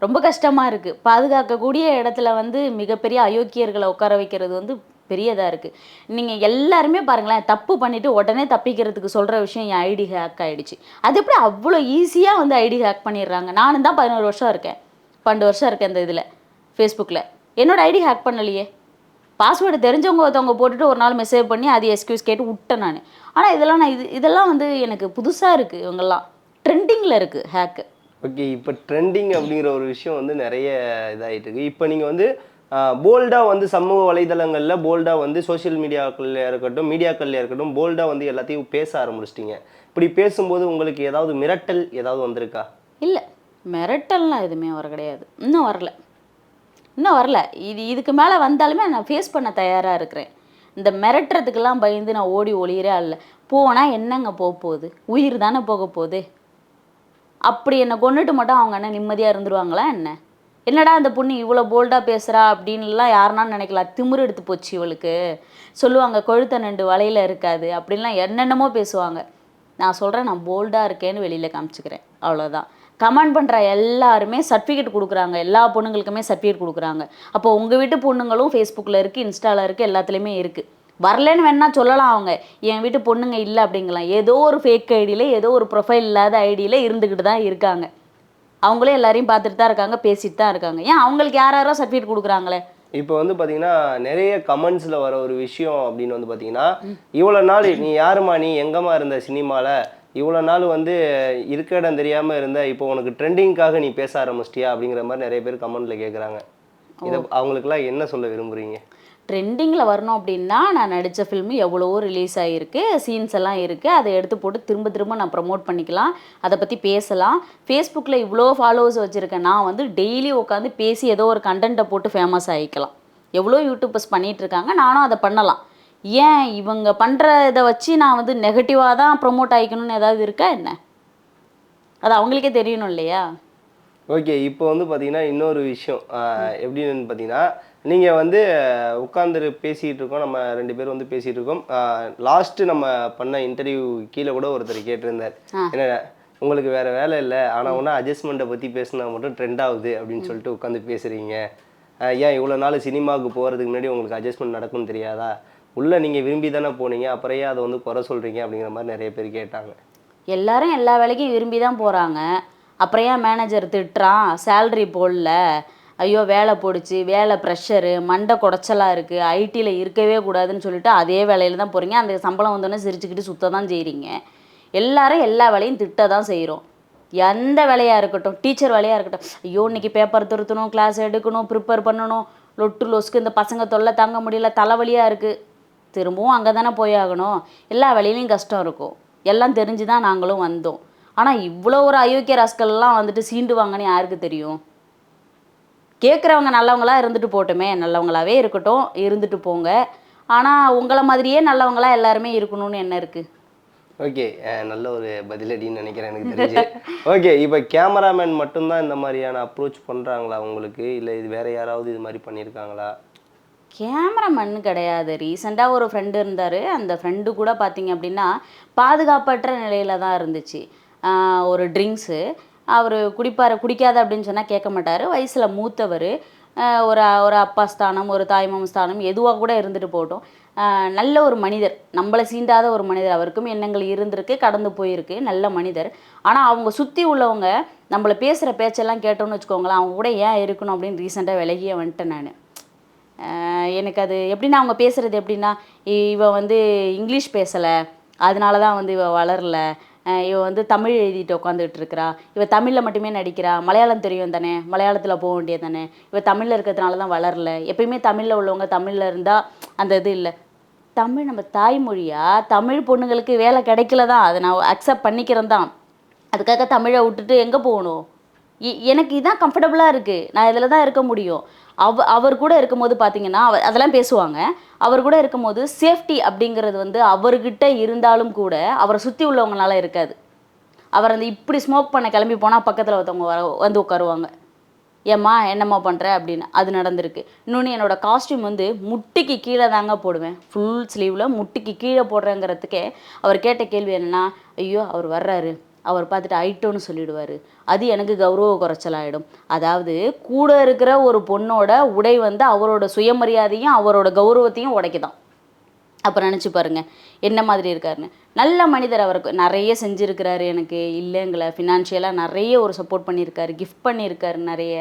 ரொம்ப கஷ்டமாக இருக்குது. பாதுகாக்கக்கூடிய இடத்துல வந்து மிகப்பெரிய அயோக்கியர்களை உட்கார வைக்கிறது வந்து பெரியதாக இருக்குது. நீங்கள் எல்லாருமே பாருங்களேன், தப்பு பண்ணிவிட்டு உடனே தப்பிக்கிறதுக்கு சொல்கிற விஷயம் என் ஐடி ஹேக் ஆகிடுச்சு. அது எப்படி அவ்வளோ ஈஸியாக வந்து ஐடி ஹேக் பண்ணிடுறாங்க? நானும் தான் 11 வருஷம் இருக்கேன், 12 வருஷம் இருக்கேன் இந்த இதில் ஃபேஸ்புக்கில். என்னோடய ஐடி ஹேக் பண்ணலையே. பாஸ்வேர்டு தெரிஞ்சவங்க ஒருத்தவங்க போட்டுட்டு ஒரு நாள் மெசேஜ் பண்ணி அது எக்ஸ்கியூஸ் கேட்டு விட்டேன் நான். ஆனால் இதெல்லாம் வந்து எனக்கு புதுசாக இருக்குது. இவங்கெல்லாம் ட்ரெண்டிங்கில் இருக்குது ஹேக்கு. ஓகே, இப்போ ட்ரெண்டிங் அப்படிங்கிற ஒரு விஷயம் வந்து நிறைய இதாகிட்டு இருக்கு. இப்போ நீங்கள் வந்து போல்டாக வந்து சமூக வலைதளங்களில் போல்டாக வந்து சோஷியல் மீடியாக்கள்லையாக இருக்கட்டும், மீடியாக்கள்லையாக இருக்கட்டும், போல்டாக வந்து எல்லாத்தையும் பேச ஆரம்பிச்சிட்டிங்க. இப்படி பேசும்போது உங்களுக்கு ஏதாவது மிரட்டல் ஏதாவது வந்திருக்கா? இல்லை, மிரட்டல்லாம் எதுவுமே வர கிடையாது, இன்னும் வரல. இதுக்கு மேலே வந்தாலுமே நான் ஃபேஸ் பண்ண தயாராக இருக்கிறேன். இந்த மிரட்டுறதுக்கெல்லாம் பயந்து நான் ஓடி ஒளியறே இல்லை. போனால் என்னங்க போக போகுது? உயிர் தானே போக போகுது. அப்படி என்னை கொண்டுட்டு மட்டும் அவங்க என்ன நிம்மதியாக இருந்துருவாங்களா என்ன? என்னடா அந்த பொண்ணு இவ்வளோ போல்டாக பேசுகிறா அப்படின்லாம் யாருனான்னு நினைக்கலாம். திமிரு எடுத்து போச்சு இவளுக்கு. சொல்லுவாங்க கொழுத்த நண்டு வலையில் இருக்காது அப்படின்லாம் என்னென்னமோ பேசுவாங்க. நான் சொல்கிறேன், நான் போல்டாக இருக்கேன்னு வெளியில் காமிச்சிக்கிறேன், அவ்வளோதான். கமெண்ட் பண்ணுற எல்லாருமே சர்டிஃபிகேட் கொடுக்குறாங்க, எல்லா பொண்ணுங்களுக்குமே சர்டிஃபிகேட் கொடுக்குறாங்க. அப்போ உங்கள் வீட்டு பொண்ணுங்களும் ஃபேஸ்புக்கில் இருக்குது, இன்ஸ்டாவில் இருக்குது, எல்லாத்துலேயுமே இருக்குது. வரலன்னு வேணா சொல்லலாம், அவங்க என் வீட்டு பொண்ணுங்க இல்லை அப்படிங்கலாம். ஏதோ ஒரு ஃபேக் ஐடியில், ஏதோ ஒரு ப்ரொஃபைல் இல்லாத ஐடியில் இருந்துக்கிட்டு தான் இருக்காங்க. அவங்களே எல்லாரையும் பார்த்துட்டு தான் இருக்காங்க, பேசிட்டு தான் இருக்காங்க. ஏன் அவங்களுக்கு யாரோ சர்டிஃபிகேட் கொடுக்குறாங்களே. இப்போ வந்து பார்த்தீங்கன்னா நிறைய கமெண்ட்ஸில் வர ஒரு விஷயம் அப்படின்னு வந்து பார்த்தீங்கன்னா, இவ்வளோ நாள் நீ யாருமா, நீ எங்கம்மா இருந்த சினிமாவில், இவ்வளோ நாள் வந்து இருக்க இடம் தெரியாமல் இருந்த, இப்போ உனக்கு ட்ரெண்டிங்காக நீ பேச ஆரம்பிச்சிட்டியா அப்படிங்கிற மாதிரி நிறைய பேர் கமெண்ட்டில் கேட்குறாங்க. இதை அவங்களுக்குலாம் என்ன சொல்ல விரும்புகிறீங்க? ட்ரெண்டிங்கில் வரணும் அப்படின்னா, நான் நடித்த ஃபில்மு எவ்வளவோ ரிலீஸ் ஆகிருக்கு, சீன்ஸ் எல்லாம் இருக்குது, அதை எடுத்து போட்டு திரும்ப திரும்ப நான் ப்ரமோட் பண்ணிக்கலாம், அதை பற்றி பேசலாம். ஃபேஸ்புக்கில் இவ்வளோ ஃபாலோவர்ஸ் வச்சுருக்கேன், நான் வந்து டெய்லி உட்காந்து பேசி ஏதோ ஒரு கண்டென்ட்டை போட்டு ஃபேமஸ் ஆகிக்கலாம். எவ்வளோ யூடியூபர்ஸ் பண்ணிகிட்ருக்காங்க, நானும் அதை பண்ணலாம். ஏன் இவங்க பண்ணுற இதை வச்சு நான் வந்து நெகட்டிவாக தான் ப்ரொமோட் ஆகிக்கணும்னு ஏதாவது இருக்கா என்ன? அது அவங்களுக்கே தெரியணும் இல்லையா? ஓகே, இப்போ வந்து பார்த்தீங்கன்னா இன்னொரு விஷயம் எப்படின்னு பார்த்தீங்கன்னா, நீங்கள் வந்து உட்காந்து பேசிகிட்டு இருக்கோம், நம்ம 2 பேரும் வந்து பேசிகிட்டு இருக்கோம். லாஸ்ட்டு நம்ம பண்ண இன்டர்வியூ கீழே கூட ஒருத்தர் கேட்டிருந்தார், என்ன உங்களுக்கு வேறு வேலை இல்லை, ஆனால் ஒன்றா அட்ஜஸ்ட்மெண்ட்டை பற்றி பேசினா மட்டும் ட்ரெண்ட் ஆகுது அப்படின்னு சொல்லிட்டு உட்காந்து பேசுகிறீங்க. ஏன் இவ்வளோ நாள் சினிமாவுக்கு போகிறதுக்கு முன்னாடி உங்களுக்கு அட்ஜஸ்ட்மெண்ட் நடக்கும்னு தெரியாதா? உள்ளே நீங்கள் விரும்பி தானே போனீங்க, அப்புறம் ஏன் அதை வந்து குறை சொல்கிறீங்க அப்படிங்கிற மாதிரி நிறைய பேர் கேட்டாங்க. எல்லாரும் எல்லா வேலைக்கும் விரும்பி தான் போகிறாங்க, அப்புறம் ஏன் மேனேஜர் திட்டுறான், சேல்ரி போடல, ஐயோ வேலை போடுச்சு, வேலை ப்ரெஷரு, மண்டை குடைச்சலாக இருக்குது, ஐடியில் இருக்கவே கூடாதுன்னு சொல்லிட்டு அதே வேலையில் தான் போகிறீங்க. அந்த சம்பளம் வந்தோடனே சிரிச்சுக்கிட்டு சுத்த தான் செய்கிறீங்க. எல்லாரும் எல்லா வேலையும் திட்ட தான் செய்கிறோம். எந்த வேலையாக இருக்கட்டும், டீச்சர் வேலையாக இருக்கட்டும், ஐயோ இன்றைக்கி பேப்பர் திருத்தணும், கிளாஸ் எடுக்கணும், ப்ரிப்பேர் பண்ணணும், லொட்டு லொஸ்க்கு இந்த பசங்க தொல்லை தாங்க முடியல, தலைவலியாக இருக்குது, திரும்பவும் அங்கே தானே போய் ஆகணும். எல்லா வேலையிலையும் கஷ்டம் இருக்கும், எல்லாம் தெரிஞ்சு தான் நாங்களும் வந்தோம். ஆனால் இவ்வளோ ஒரு அயோக்கிய ராஸ்கல்லாம் வந்துட்டு சீண்டுவாங்கன்னு யாருக்கு தெரியும்? கேட்குறவங்க நல்லவங்களாக இருந்துட்டு போட்டுமே, நல்லவங்களாகவே இருக்கட்டும், இருந்துட்டு போங்க. ஆனால் உங்களை மாதிரியே நல்லவங்களாக எல்லாருமே இருக்கணும்னு என்ன இருக்குது? ஓகே, நல்ல ஒரு பதிலடின்னு நினைக்கிறேன் எனக்கு தெரிஞ்சு. ஓகே, இப்போ கேமராமேன் மட்டும்தான் இந்த மாதிரியான அப்ரோச் பண்ணுறாங்களா உங்களுக்கு, இல்லை இது வேறு யாராவது இது மாதிரி பண்ணியிருக்காங்களா? கேமராமேன் கிடையாது. ரீசெண்டாக ஒரு ஃப்ரெண்டு இருந்தார், அந்த ஃப்ரெண்டு கூட பார்த்தீங்க அப்படின்னா பாதுகாப்பற்ற நிலையில் தான் இருந்துச்சு. ஒரு ட்ரிங்க்ஸு அவர் குடிப்பார், குடிக்காத அப்படின்னு சொன்னால் கேட்க மாட்டார், வயசில் மூத்தவர், ஒரு ஒரு அப்பா ஸ்தானம், ஒரு தாய்மாமன் ஸ்தானம் எதுவாக கூட இருந்துட்டு போகட்டும், நல்ல ஒரு மனிதர், நம்மளை சீண்டாத ஒரு மனிதர். அவருக்கும் எண்ணங்கள் இருந்திருக்கு, கடந்து போயிருக்கு, நல்ல மனிதர். ஆனால் அவங்க சுற்றி உள்ளவங்க நம்மளை பேசுகிற பேச்செல்லாம் கேட்டோன்னு வச்சுக்கோங்களேன், அவங்க கூட ஏன் இருக்கணும் அப்படின்னு ரீசெண்டாக விலகியே வந்துட்டேன் நான். எனக்கு அது எப்படின்னா, அவங்க பேசுகிறது எப்படின்னா, இவ வந்து இங்கிலீஷ் பேசலை, அதனால தான் வந்து இவ வளரல, இவ வந்து தமிழ் எழுதிட்டு உட்காந்துட்டு இருக்கிறா, இவ தமிழில் மட்டுமே நடிக்கிறா, மலையாளம் தெரியும் தானே, மலையாளத்தில் போக வேண்டியது தானே, இவ தமிழில் இருக்கிறதுனால தான் வளரல, எப்பயுமே தமிழில் உள்ளவங்க தமிழில் இருந்தால் அந்த இது இல்லை. தமிழ் நம்ம தாய்மொழியா, தமிழ் பொண்ணுங்களுக்கு வேலை கிடைக்கல தான், அதை நான் அக்செப்ட் பண்ணிக்கிறேன் தான். அதுக்காக தமிழை விட்டுட்டு எங்கே போகணும்? எனக்கு இதான் கம்ஃபர்டபுளாக இருக்குது, நான் இதில் தான் இருக்க முடியும். அவர் கூட இருக்கும்போது பார்த்தீங்கன்னா அதெல்லாம் பேசுவாங்க. அவர் கூட இருக்கும்போது சேஃப்டி அப்படிங்கிறது வந்து அவர்கிட்ட இருந்தாலும் கூட அவரை சுற்றி உள்ளவங்களால இருக்காது. அவர் அந்த இப்படி ஸ்மோக் பண்ண கிளம்பி போனால் பக்கத்தில் ஒருத்தவங்க வந்து உட்காருவாங்க. ஏம்மா என்னம்மா பண்ணுற அப்படின்னு. அது நடந்திருக்கு. இன்னொன்று, என்னோடய காஸ்ட்யூம் வந்து முட்டிக்கு கீழே தாங்க போடுவேன், ஃபுல் ஸ்லீவில் முட்டிக்கு கீழே போடுறேங்கிறதுக்கே அவர் கேட்ட கேள்வி என்னென்னா, ஐயோ அவர் வர்றாரு, அவர் பார்த்துட்டு ஐட்டோன்னு சொல்லிடுவார், அது எனக்கு கௌரவ குறைச்சலாயிடும். அதாவது கூட இருக்கிற ஒரு பொண்ணோட உடை வந்து அவரோட சுயமரியாதையும் அவரோட கௌரவத்தையும் உடைக்குதான். அப்போ நினச்சி பாருங்க என்ன மாதிரி இருக்காருன்னு. நல்ல மனிதர், அவருக்கு நிறைய செஞ்சுருக்கிறாரு, எனக்கு இல்லைங்கள, ஃபினான்ஷியலாக நிறைய ஒரு சப்போர்ட் பண்ணியிருக்காரு, கிஃப்ட் பண்ணியிருக்காரு நிறைய.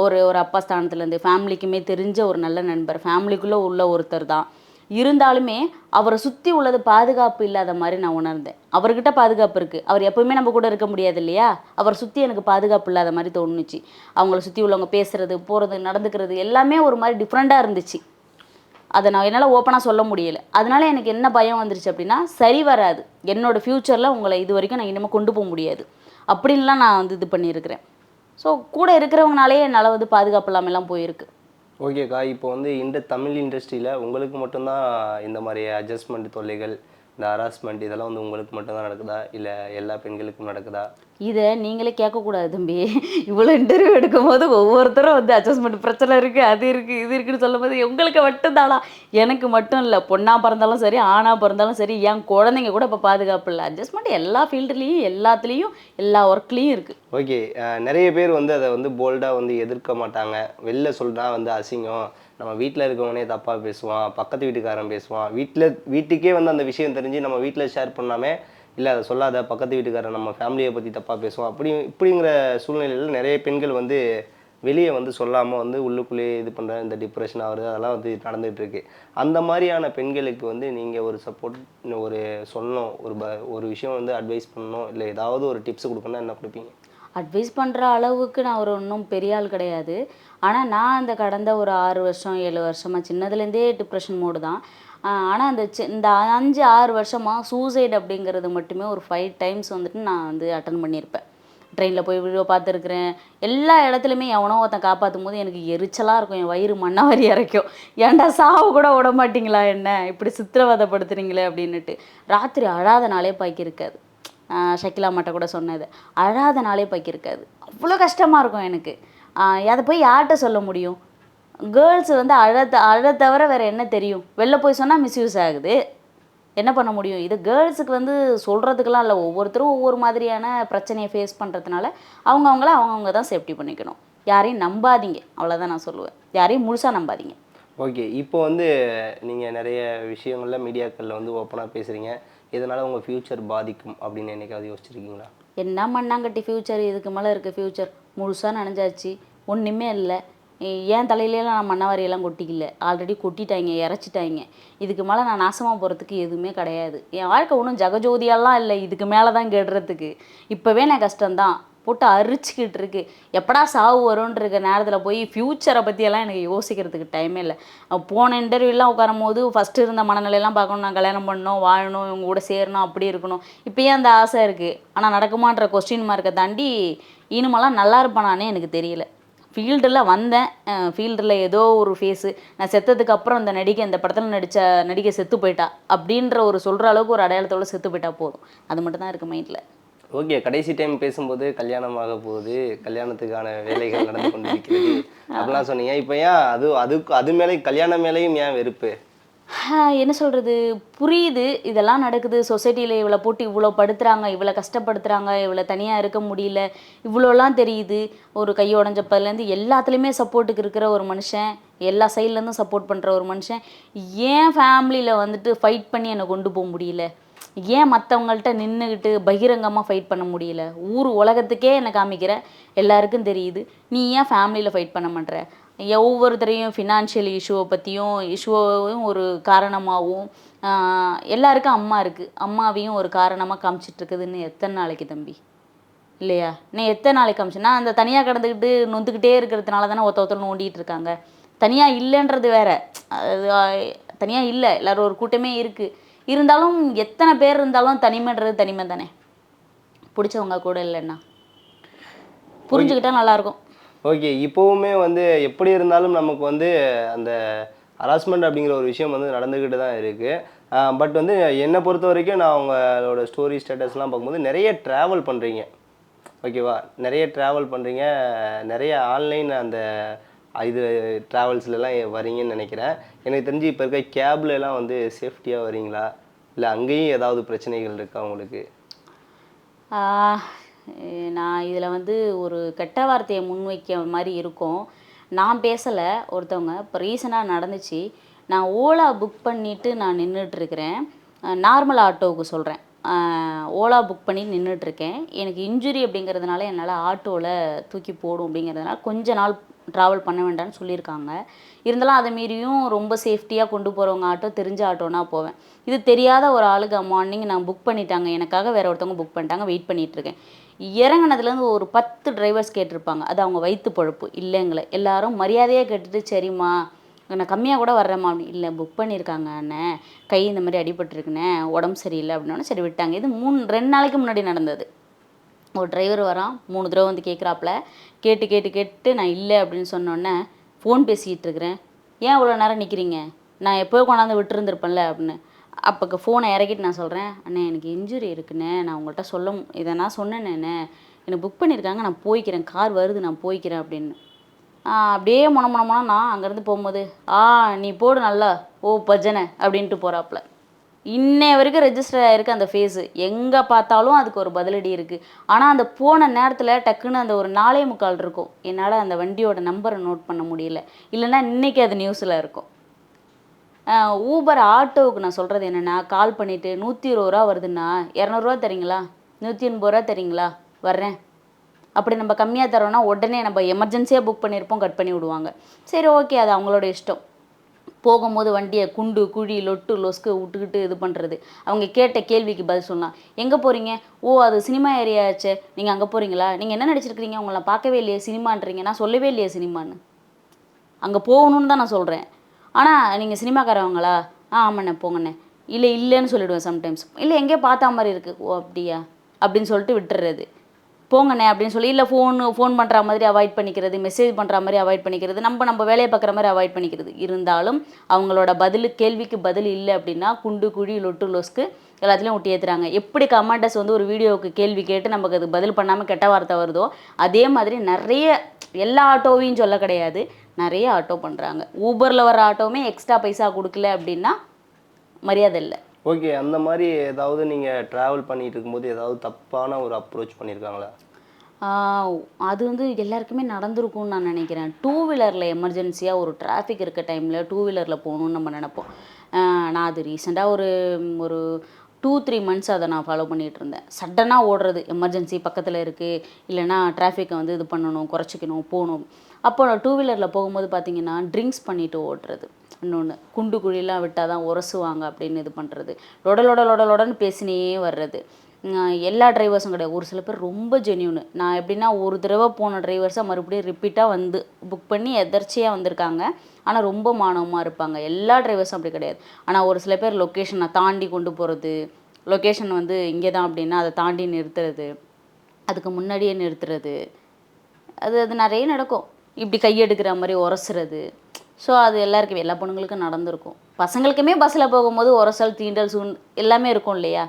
ஒரு அப்பா ஸ்தானத்துலேருந்து ஃபேமிலிக்குமே தெரிஞ்ச ஒரு நல்ல நண்பர், ஃபேமிலிக்குள்ளே உள்ள ஒருத்தர் தான். இருந்தாலுமே அவரை சுற்றி உள்ளது பாதுகாப்பு இல்லாத மாதிரி நான் உணர்ந்தேன். அவர்கிட்ட பாதுகாப்பு இருக்குது, அவர் எப்போவுமே நம்ம கூட இருக்க முடியாது இல்லையா, அவரை சுற்றி எனக்கு பாதுகாப்பு இல்லாத மாதிரி தோணுச்சு. அவங்கள சுற்றி உள்ளவங்க பேசுகிறது, போகிறது, நடந்துக்கிறது எல்லாமே ஒரு மாதிரி டிஃப்ரெண்ட்டாக இருந்துச்சு. அதை நான் என்னால் ஓப்பனாக சொல்ல முடியலை. அதனால எனக்கு என்ன பயம் வந்துருச்சு அப்படின்னா, சரி வராது, என்னோடய ஃப்யூச்சரில் உங்களை இது வரைக்கும் நான் இனிமேல் கொண்டு போக முடியாது அப்படின்லாம் நான் வந்து இது பண்ணியிருக்கிறேன். ஸோ கூட இருக்கிறவங்கனாலே என்னால் வந்து பாதுகாப்பு இல்லாமலாம் போயிருக்கு. ஓகேக்கா, இப்போ வந்து இந்த தமிழ் இண்டஸ்ட்ரியில் உங்களுக்கு மட்டும்தான் இந்த மாதிரி அட்ஜஸ்ட்மெண்ட் தொல்லைகள், இந்த ஹராஸ்மெண்ட் இதெல்லாம் வந்து உங்களுக்கு மட்டும்தான் நடக்குதா, இல்லை எல்லா பெண்களுக்கும் நடக்குதா? இதை நீங்களே கேட்கக்கூடாது தம்பி. இவ்வளோ இன்டர்வியூ எடுக்கும் போது ஒவ்வொருத்தரும் வந்து அட்ஜஸ்ட்மெண்ட் பிரச்சனை இருக்குது, அது இருக்குது, இது இருக்குன்னு சொல்லும் போது உங்களுக்கு மட்டும்தானா? எனக்கு மட்டும் இல்லை, பொண்ணாக பிறந்தாலும் சரி, ஆணாக பிறந்தாலும் சரி, என் குழந்தைங்க கூட இப்போ பாதுகாப்பு இல்லை. அட்ஜஸ்ட்மெண்ட் எல்லா ஃபீல்டுலேயும், எல்லாத்துலேயும், எல்லா ஒர்க்லேயும் இருக்குது. ஓகே, நிறைய பேர் வந்து அதை வந்து போல்டாக வந்து எதிர்க்க மாட்டாங்க. வெளில சொல்கிறா வந்து அசிங்கம், நம்ம வீட்டில் இருக்கவனே தப்பாக பேசுவான், பக்கத்து வீட்டுக்காரன் பேசுவான், வீட்டுக்கே வந்து அந்த விஷயம் தெரிஞ்சு நம்ம வீட்டில் ஷேர் பண்ணாமல், இல்லை அதை சொல்லாத, பக்கத்து வீட்டுக்காரன் நம்ம ஃபேமிலியை பற்றி தப்பாக பேசுவோம், இப்படிங்கிற சூழ்நிலையில் நிறைய பெண்கள் வந்து வெளியே வந்து சொல்லாமல் வந்து உள்ளுக்குள்ளேயே இது பண்ணுற இந்த டிப்ரெஷன் ஆகுறது அதெல்லாம் வந்து நடந்துகிட்டு இருக்கு. அந்த மாதிரியான பெண்களுக்கு வந்து நீங்கள் ஒரு சப்போர்ட், ஒரு சொல்லணும், ஒரு விஷயம் வந்து அட்வைஸ் பண்ணணும், இல்லை ஏதாவது ஒரு டிப்ஸ் கொடுக்கணும்னா என்ன கொடுப்பீங்க? அட்வைஸ் பண்ணுற அளவுக்கு நான் ஒரு இன்னும் பெரிய ஆள் கிடையாது. ஆனால் நான் அந்த கடந்த ஒரு 6 வருஷம் 7 வருஷமாக சின்னதுலேருந்தே டிப்ரெஷன் மோடு தான். ஆனால் இந்த 5 6 வருஷமாக சூசைட் அப்படிங்கிறது மட்டுமே ஒரு 5 டைம்ஸ் வந்துட்டு நான் வந்து அட்டன் பண்ணியிருப்பேன். ட்ரெயினில் போய் வீடியோ பார்த்துருக்குறேன். எல்லா இடத்துலையுமே எவனோ ஒருத்தன் காப்பாற்றும் போது எனக்கு எரிச்சலாக இருக்கும், என் வயிறு மண்ணவாரி இறைக்கும். ஏன்டா சாவு கூட விட மாட்டிங்களா, என்ன இப்படி சித்திரவதைப்படுத்துறீங்களே அப்படின்னுட்டு. ராத்திரி அழாத நாளே பாக்கி இருக்காது. ஷக்கிலா மாட்ட கூட சொன்னது, அழாத நாளே பாக்கி இருக்காது. அவ்வளோ கஷ்டமாக இருக்கும் எனக்கு. அதை போய் யார்கிட்ட சொல்ல முடியும்? கேர்ள்ஸ் வந்து அழ தவிர வேறு என்ன தெரியும்? வெளில போய் சொன்னால் மிஸ்யூஸ் ஆகுது, என்ன பண்ண முடியும்? இது கேர்ள்ஸுக்கு வந்து சொல்கிறதுக்கெலாம் இல்லை, ஒவ்வொருத்தரும் ஒவ்வொரு மாதிரியான பிரச்சனையை ஃபேஸ் பண்ணுறதுனால அவங்கவுங்க தான் சேஃப்டி பண்ணிக்கணும். யாரையும் நம்பாதீங்க, அவ்வளோதான் நான் சொல்லுவேன். யாரையும் முழுசாக நம்பாதீங்க. ஓகே, இப்போ வந்து நீங்கள் நிறைய விஷயங்களில் மீடியாக்களில் வந்து ஓப்பனாக பேசுகிறீங்க, இதனால் உங்கள் ஃப்யூச்சர் பாதிக்கும் அப்படின்னு என்னைக்காவது யோசிச்சிருக்கீங்களா? என்ன மண்ணாங்கட்டி ஃப்யூச்சர், இதுக்கு மேலே இருக்குது ஃப்யூச்சர். முழுசாக நனைஞ்சாச்சு, ஒன்றுமே இல்லை. ஏன் தலையிலலாம் நான் மண்ணவாரியெல்லாம் கொட்டிக்கல, ஆல்ரெடி கொட்டிட்டாங்க, இறச்சிட்டாங்க. இதுக்கு மேலே நான் நாசமாக போகிறதுக்கு எதுவுமே கிடையாது. என் வாழ்க்கை ஒன்றும் ஜகஜோதியெல்லாம் இல்லை, இதுக்கு மேலே தான் கெடுறதுக்கு. இப்போவே நான் கஷ்டம்தான், போட்டு அரிச்சிக்கிட்டு இருக்கு. எப்படா சாவு வரும்ன்ற நேரத்தில் போய் ஃப்யூச்சரை பற்றியெல்லாம் எனக்கு யோசிக்கிறதுக்கு டைமே இல்லை. போன இன்டர்வியூலாம் உட்காரும் போது ஃபஸ்ட்டு இருந்த மனநிலையெல்லாம் பார்க்கணும், நான் கல்யாணம் பண்ணணும், வாழணும், இவங்க கூட சேரணும், அப்படி இருக்கணும். இப்போயே அந்த ஆசை இருக்குது. ஆனால் நடக்குமான்ற கொஸ்டின் மார்க்கை தாண்டி இனிமேலாம் நல்லா இருப்பானானே எனக்கு தெரியல. ஃபீல்டில் வந்தேன், ஃபீல்டில் ஏதோ ஒரு ஃபேஸு, நான் செத்ததுக்கு அப்புறம் அந்த இந்த படத்தில் நடிகை செத்து போயிட்டா அப்படின்ற ஒரு சொல்கிற அளவுக்கு ஒரு அடையாளத்தோடு செத்து போயிட்டா போதும். அது மட்டும் தான் இருக்குது மைண்டில். ஓகே, கடைசி டைம் பேசும்போது கல்யாணமாக போகுது, கல்யாணத்துக்கான வேலைகள் நடந்து கொண்டு இருக்கிறது அப்படிலாம் சொன்னீங்க. இப்போ ஏன் அது மேலே, கல்யாணம் மேலேயும் ஏன் வெறுப்பு? என்ன சொல்கிறது, புரியுது இதெல்லாம் நடக்குது, சொசைட்டியில் இவ்வளோ போட்டு இவ்வளோ படுத்துகிறாங்க, இவ்வளோ கஷ்டப்படுத்துகிறாங்க, இவ்வளோ தனியாக இருக்க முடியல, இவ்வளோலாம் தெரியுது. ஒரு கை உடஞ்சப்பதுலேருந்து எல்லாத்துலேயுமே சப்போர்ட்டுக்கு இருக்கிற ஒரு மனுஷன், எல்லா சைட்லேருந்தும் சப்போர்ட் பண்ணுற ஒரு மனுஷன், ஏன் ஃபேமிலியில் வந்துட்டு ஃபைட் பண்ணி என்னை கொண்டு போக முடியல? ஏன் மற்றவங்கள்ட்ட நின்றுக்கிட்டு பகிரங்கமாக ஃபைட் பண்ண முடியல? ஊர் உலகத்துக்கே என்னை காமிக்கிற, எல்லாருக்கும் தெரியுது, நீ ஏன் ஃபேமிலியில் ஃபைட் பண்ண மாட்டேற? ஒவ்வொருத்தரையும் ஃபினான்ஷியல் இஷ்யூவை பற்றியும், இஷ்யூவையும் ஒரு காரணமாகவும் எல்லாருக்கும் அம்மா இருக்குது, அம்மாவையும் ஒரு காரணமாக காமிச்சிட்டு இருக்குதுன்னு எத்தனை நாளைக்கு தம்பி? இல்லையா? நான் எத்தனை நாளைக்கு காமிச்சேன்னா அந்த தனியாக கிடந்துக்கிட்டு நொந்துக்கிட்டே இருக்கிறதுனால தானே ஒருத்தர் நோண்டிகிட்டு இருக்காங்க. தனியாக இல்லைன்றது வேற, அது தனியாக இல்லை, எல்லோரும் ஒரு கூட்டமே இருக்குது. இருந்தாலும் எத்தனை பேர் இருந்தாலும் தனிமைன்றது தனிமை தானே, பிடிச்சவங்க கூட இல்லைன்னா. புரிஞ்சுக்கிட்டா நல்லாயிருக்கும். ஓகே, இப்போவுமே வந்து எப்படி இருந்தாலும் நமக்கு வந்து அந்த ஹராஸ்மெண்ட் அப்படிங்கிற ஒரு விஷயம் வந்து நடந்துக்கிட்டு தான் இருக்குது. பட் வந்து என்னை பொறுத்த வரைக்கும் நான் அவங்களோட ஸ்டோரி ஸ்டேட்டஸ்லாம் பார்க்கும்போது நிறைய ட்ராவல் பண்ணுறீங்க, ஓகேவா? நிறைய ட்ராவல் பண்ணுறீங்க, நிறைய ஆன்லைன் அந்த இது ட்ராவல்ஸ்லாம் வரீங்கன்னு நினைக்கிறேன். எனக்கு தெரிஞ்சு இப்போ இருக்க கேப்லலாம் வந்து சேஃப்டியாக வரீங்களா, இல்லை அங்கேயும் ஏதாவது பிரச்சனைகள் இருக்கா உங்களுக்கு? நான் இதில் வந்து ஒரு கெட்ட வார்த்தையை முன்வைக்க மாதிரி இருக்கும். நான் பேசலை, ஒருத்தவங்க இப்போ ரீசனாக நடந்துச்சு. நான் ஓலா புக் பண்ணிவிட்டு நான் நின்றுட்டுருக்கிறேன், நார்மல் ஆட்டோவுக்கு சொல்கிறேன். ஓலா புக் பண்ணி நின்றுட்டுருக்கேன். எனக்கு இன்ஜுரி அப்படிங்கிறதுனால என்னால் ஆட்டோவில் தூக்கி போடும் அப்படிங்கிறதுனால கொஞ்ச நாள் ட்ராவல் பண்ண வேண்டாம்னு சொல்லியிருக்காங்க. இருந்தாலும் அதை மீறியும் ரொம்ப சேஃப்டியாக கொண்டு போகிறவங்க ஆட்டோ, தெரிஞ்ச ஆட்டோனா போவேன். இது தெரியாத ஒரு ஆளுக்கு மார்னிங் நான் புக் பண்ணிட்டாங்க, எனக்காக வேறு ஒருத்தவங்க புக் பண்ணிட்டாங்க, வெயிட் பண்ணிகிட்ருக்கேன். இறங்கினதுலேருந்து ஒரு 10 டிரைவர்ஸ் கேட்டிருப்பாங்க, அது அவங்க வயிற்று பொழப்பு இல்லைங்களே. எல்லாரும் மரியாதையாக கேட்டுட்டு சரிம்மா நான் கம்மியாக கூட வர்றேம்மா அப்படி, இல்லை புக் பண்ணியிருக்காங்க அண்ணன், கை இந்த மாதிரி அடிபட்டுருக்குண்ணே, உடம்பு சரியில்லை அப்படின்னோடனே சரி விட்டாங்க. இது 2 நாளைக்கு முன்னாடி நடந்தது. ஒரு டிரைவர் வரான், 3 தடவை வந்து கேட்குறாப்புல. கேட்டு கேட்டு கேட்டு நான் இல்லை அப்படின்னு சொன்னோன்னே, ஃபோன் பேசிகிட்டு இருக்கிறேன், ஏன் இவ்வளோ நேரம் நிற்கிறீங்க, நான் எப்போயோ கொண்டாந்து விட்டுருந்துருப்பேன்ல அப்படின்னு. அப்போக்கு ஃபோனை இறக்கிட்டு நான் சொல்கிறேன், அண்ணே எனக்கு இன்ஜுரி இருக்குண்ணே, நான் உங்கள்கிட்ட இதை நான் சொன்னேண்ணே, எனக்கு புக் பண்ணியிருக்காங்க, நான் போய்க்கிறேன், கார் வருது நான் போய்க்கிறேன் அப்படின்னு. அப்படியே மொனமொனமொனா அங்கேருந்து போகும்போது, நீ போடு நல்லா, ஓ பஜனை அப்படின்ட்டு போகிறாப்புல. இன்னைய வரைக்கும் ரெஜிஸ்டர் ஆகிருக்கு அந்த ஃபேஸு, எங்கே பார்த்தாலும் அதுக்கு ஒரு பதிலடி இருக்குது. ஆனால் அந்த போன நேரத்தில் டக்குன்னு அந்த ஒரு 4:45 இருக்கும், என்னால் அந்த வண்டியோட நம்பரை நோட் பண்ண முடியல, இல்லைன்னா இன்றைக்கி அது நியூஸில் இருக்கும். ஊபர் ஆட்டோவுக்கு நான் சொல்கிறது என்னென்னா, கால் பண்ணிவிட்டு 120 ரூபா வருதுன்னா 200 ரூபா தரீங்களா, 180 ரூபா தரீங்களா, வர்றேன். அப்படி நம்ம கம்மியாக தரோன்னா உடனே நம்ம எமர்ஜென்சியாக புக் பண்ணியிருப்போம், கட் பண்ணி விடுவாங்க. சரி ஓகே, அது அவங்களோட இஷ்டம். போகும்போது வண்டியை குண்டு குழி லொட்டு லொஸ்க்கு விட்டுக்கிட்டு இது பண்ணுறது. அவங்க கேட்ட கேள்விக்கு பதில் சொல்லலாம். எங்கே போகிறீங்க, ஓ அது சினிமா ஏரியாச்சே, நீங்கள் அங்கே போகிறீங்களா, நீங்கள் என்ன நடிச்சிருக்கிறீங்க, உங்களை பார்க்கவே இல்லையே சினிமான்றீங்க, நான் சொல்லவே இல்லையே சினிமான்னு. அங்கே போகணுன்னு தான் நான் சொல்கிறேன். ஆனால் நீங்கள் சினிமாக்காரவங்களா, ஆமாண்ணே போங்கண்ணே, இல்லை இல்லைன்னு சொல்லிவிடுவேன் சம்டைம்ஸ். இல்லை எங்கேயோ பார்த்தா மாதிரி இருக்குது, ஓ அப்படியா அப்படின்னு சொல்லிட்டு விட்டுறது. போங்கண்ணே அப்படின்னு சொல்லி, இல்லை ஃபோன் பண்ணுற மாதிரி அவாய்ட் பண்ணிக்கிறது, மெசேஜ் பண்ணுற மாதிரி அவாய்ட் பண்ணிக்கிறது, நம்ம வேலையை பார்க்குற மாதிரி அவாய்ட் பண்ணிக்கிறது. இருந்தாலும் அவங்களோட கேள்விக்கு பதில் இல்லை அப்படின்னா குண்டு குழி லொட்டு லொஸ்க்கு எல்லாத்துலேயும் ஒட்டி ஏற்றுறாங்க. எப்படி கமெண்டர்ஸ் வந்து ஒரு வீடியோவுக்கு கேள்வி கேட்டு நமக்கு அது பதில் பண்ணாமல் கெட்ட வார்த்தை வருதோ, அதே மாதிரி நிறைய, எல்லா ஆட்டோவையும் சொல்ல கிடையாது, நிறைய ஆட்டோ பண்ணுறாங்க. ஊபரில் வர ஆட்டோவுமே எக்ஸ்ட்ரா பைசா கொடுக்கல அப்படின்னா மரியாதை இல்லை. ஓகே, அந்த மாதிரி ஏதாவது நீங்கள் ட்ராவல் பண்ணிகிட்டு இருக்கும்போது ஏதாவது தப்பான ஒரு அப்ரோச் பண்ணியிருக்காங்களா? அது வந்து எல்லாருக்குமே நடந்திருக்கும்னு நான் நினைக்கிறேன். 2 வீலரில் எமர்ஜென்சியாக ஒரு டிராஃபிக் இருக்க டைமில் 2 வீலரில் போகணுன்னு நம்ம நினப்போம். நான் அது ரீசெண்டாக ஒரு 2-3 மந்த்ஸ் அதை நான் ஃபாலோ பண்ணிகிட்டு இருந்தேன். சடனாக ஓடுறது, எமர்ஜென்சி பக்கத்தில் இருக்குது, இல்லைனா டிராஃபிக்கை வந்து இது பண்ணணும், குறைச்சிக்கணும், போகணும். அப்போ நான் 2 வீலரில் போகும்போது பார்த்தீங்கன்னா ட்ரிங்க்ஸ் பண்ணிவிட்டு ஓடுறது. இன்னொன்று, குண்டு குழிலாம் விட்டால் தான் உரசுவாங்க அப்படின்னு இது பண்ணுறது, லொடன்னு பேசினே வர்றது. எல்லா டிரைவர்ஸும் கிடையாது, ஒரு சில பேர் ரொம்ப ஜென்யூனு. நான் எப்படின்னா, ஒரு தடவை போன டிரைவர்ஸாக மறுபடியும் ரிப்பீட்டாக வந்து புக் பண்ணி எதர்ச்சியாக வந்திருக்காங்க, ஆனால் ரொம்ப மானவமாக இருப்பாங்க. எல்லா டிரைவர்ஸும் அப்படி கிடையாது. ஆனால் ஒரு சில பேர் லொக்கேஷனை தாண்டி கொண்டு போகிறது, லொக்கேஷன் வந்து இங்கே தான் அப்படின்னா அதை தாண்டி நிறுத்துறது, அதுக்கு முன்னாடியே நிறுத்துறது, அது நிறைய நடக்கும். இப்படி கையெடுக்கிற மாதிரி உரசுறது. ஸோ அது எல்லாருக்கும், எல்லா பொண்ணுங்களுக்கும் நடந்திருக்கும். பசங்களுக்குமே பஸ்ஸில் போகும்போது உரசல், தீண்டல், எல்லாமே இருக்கும் இல்லையா,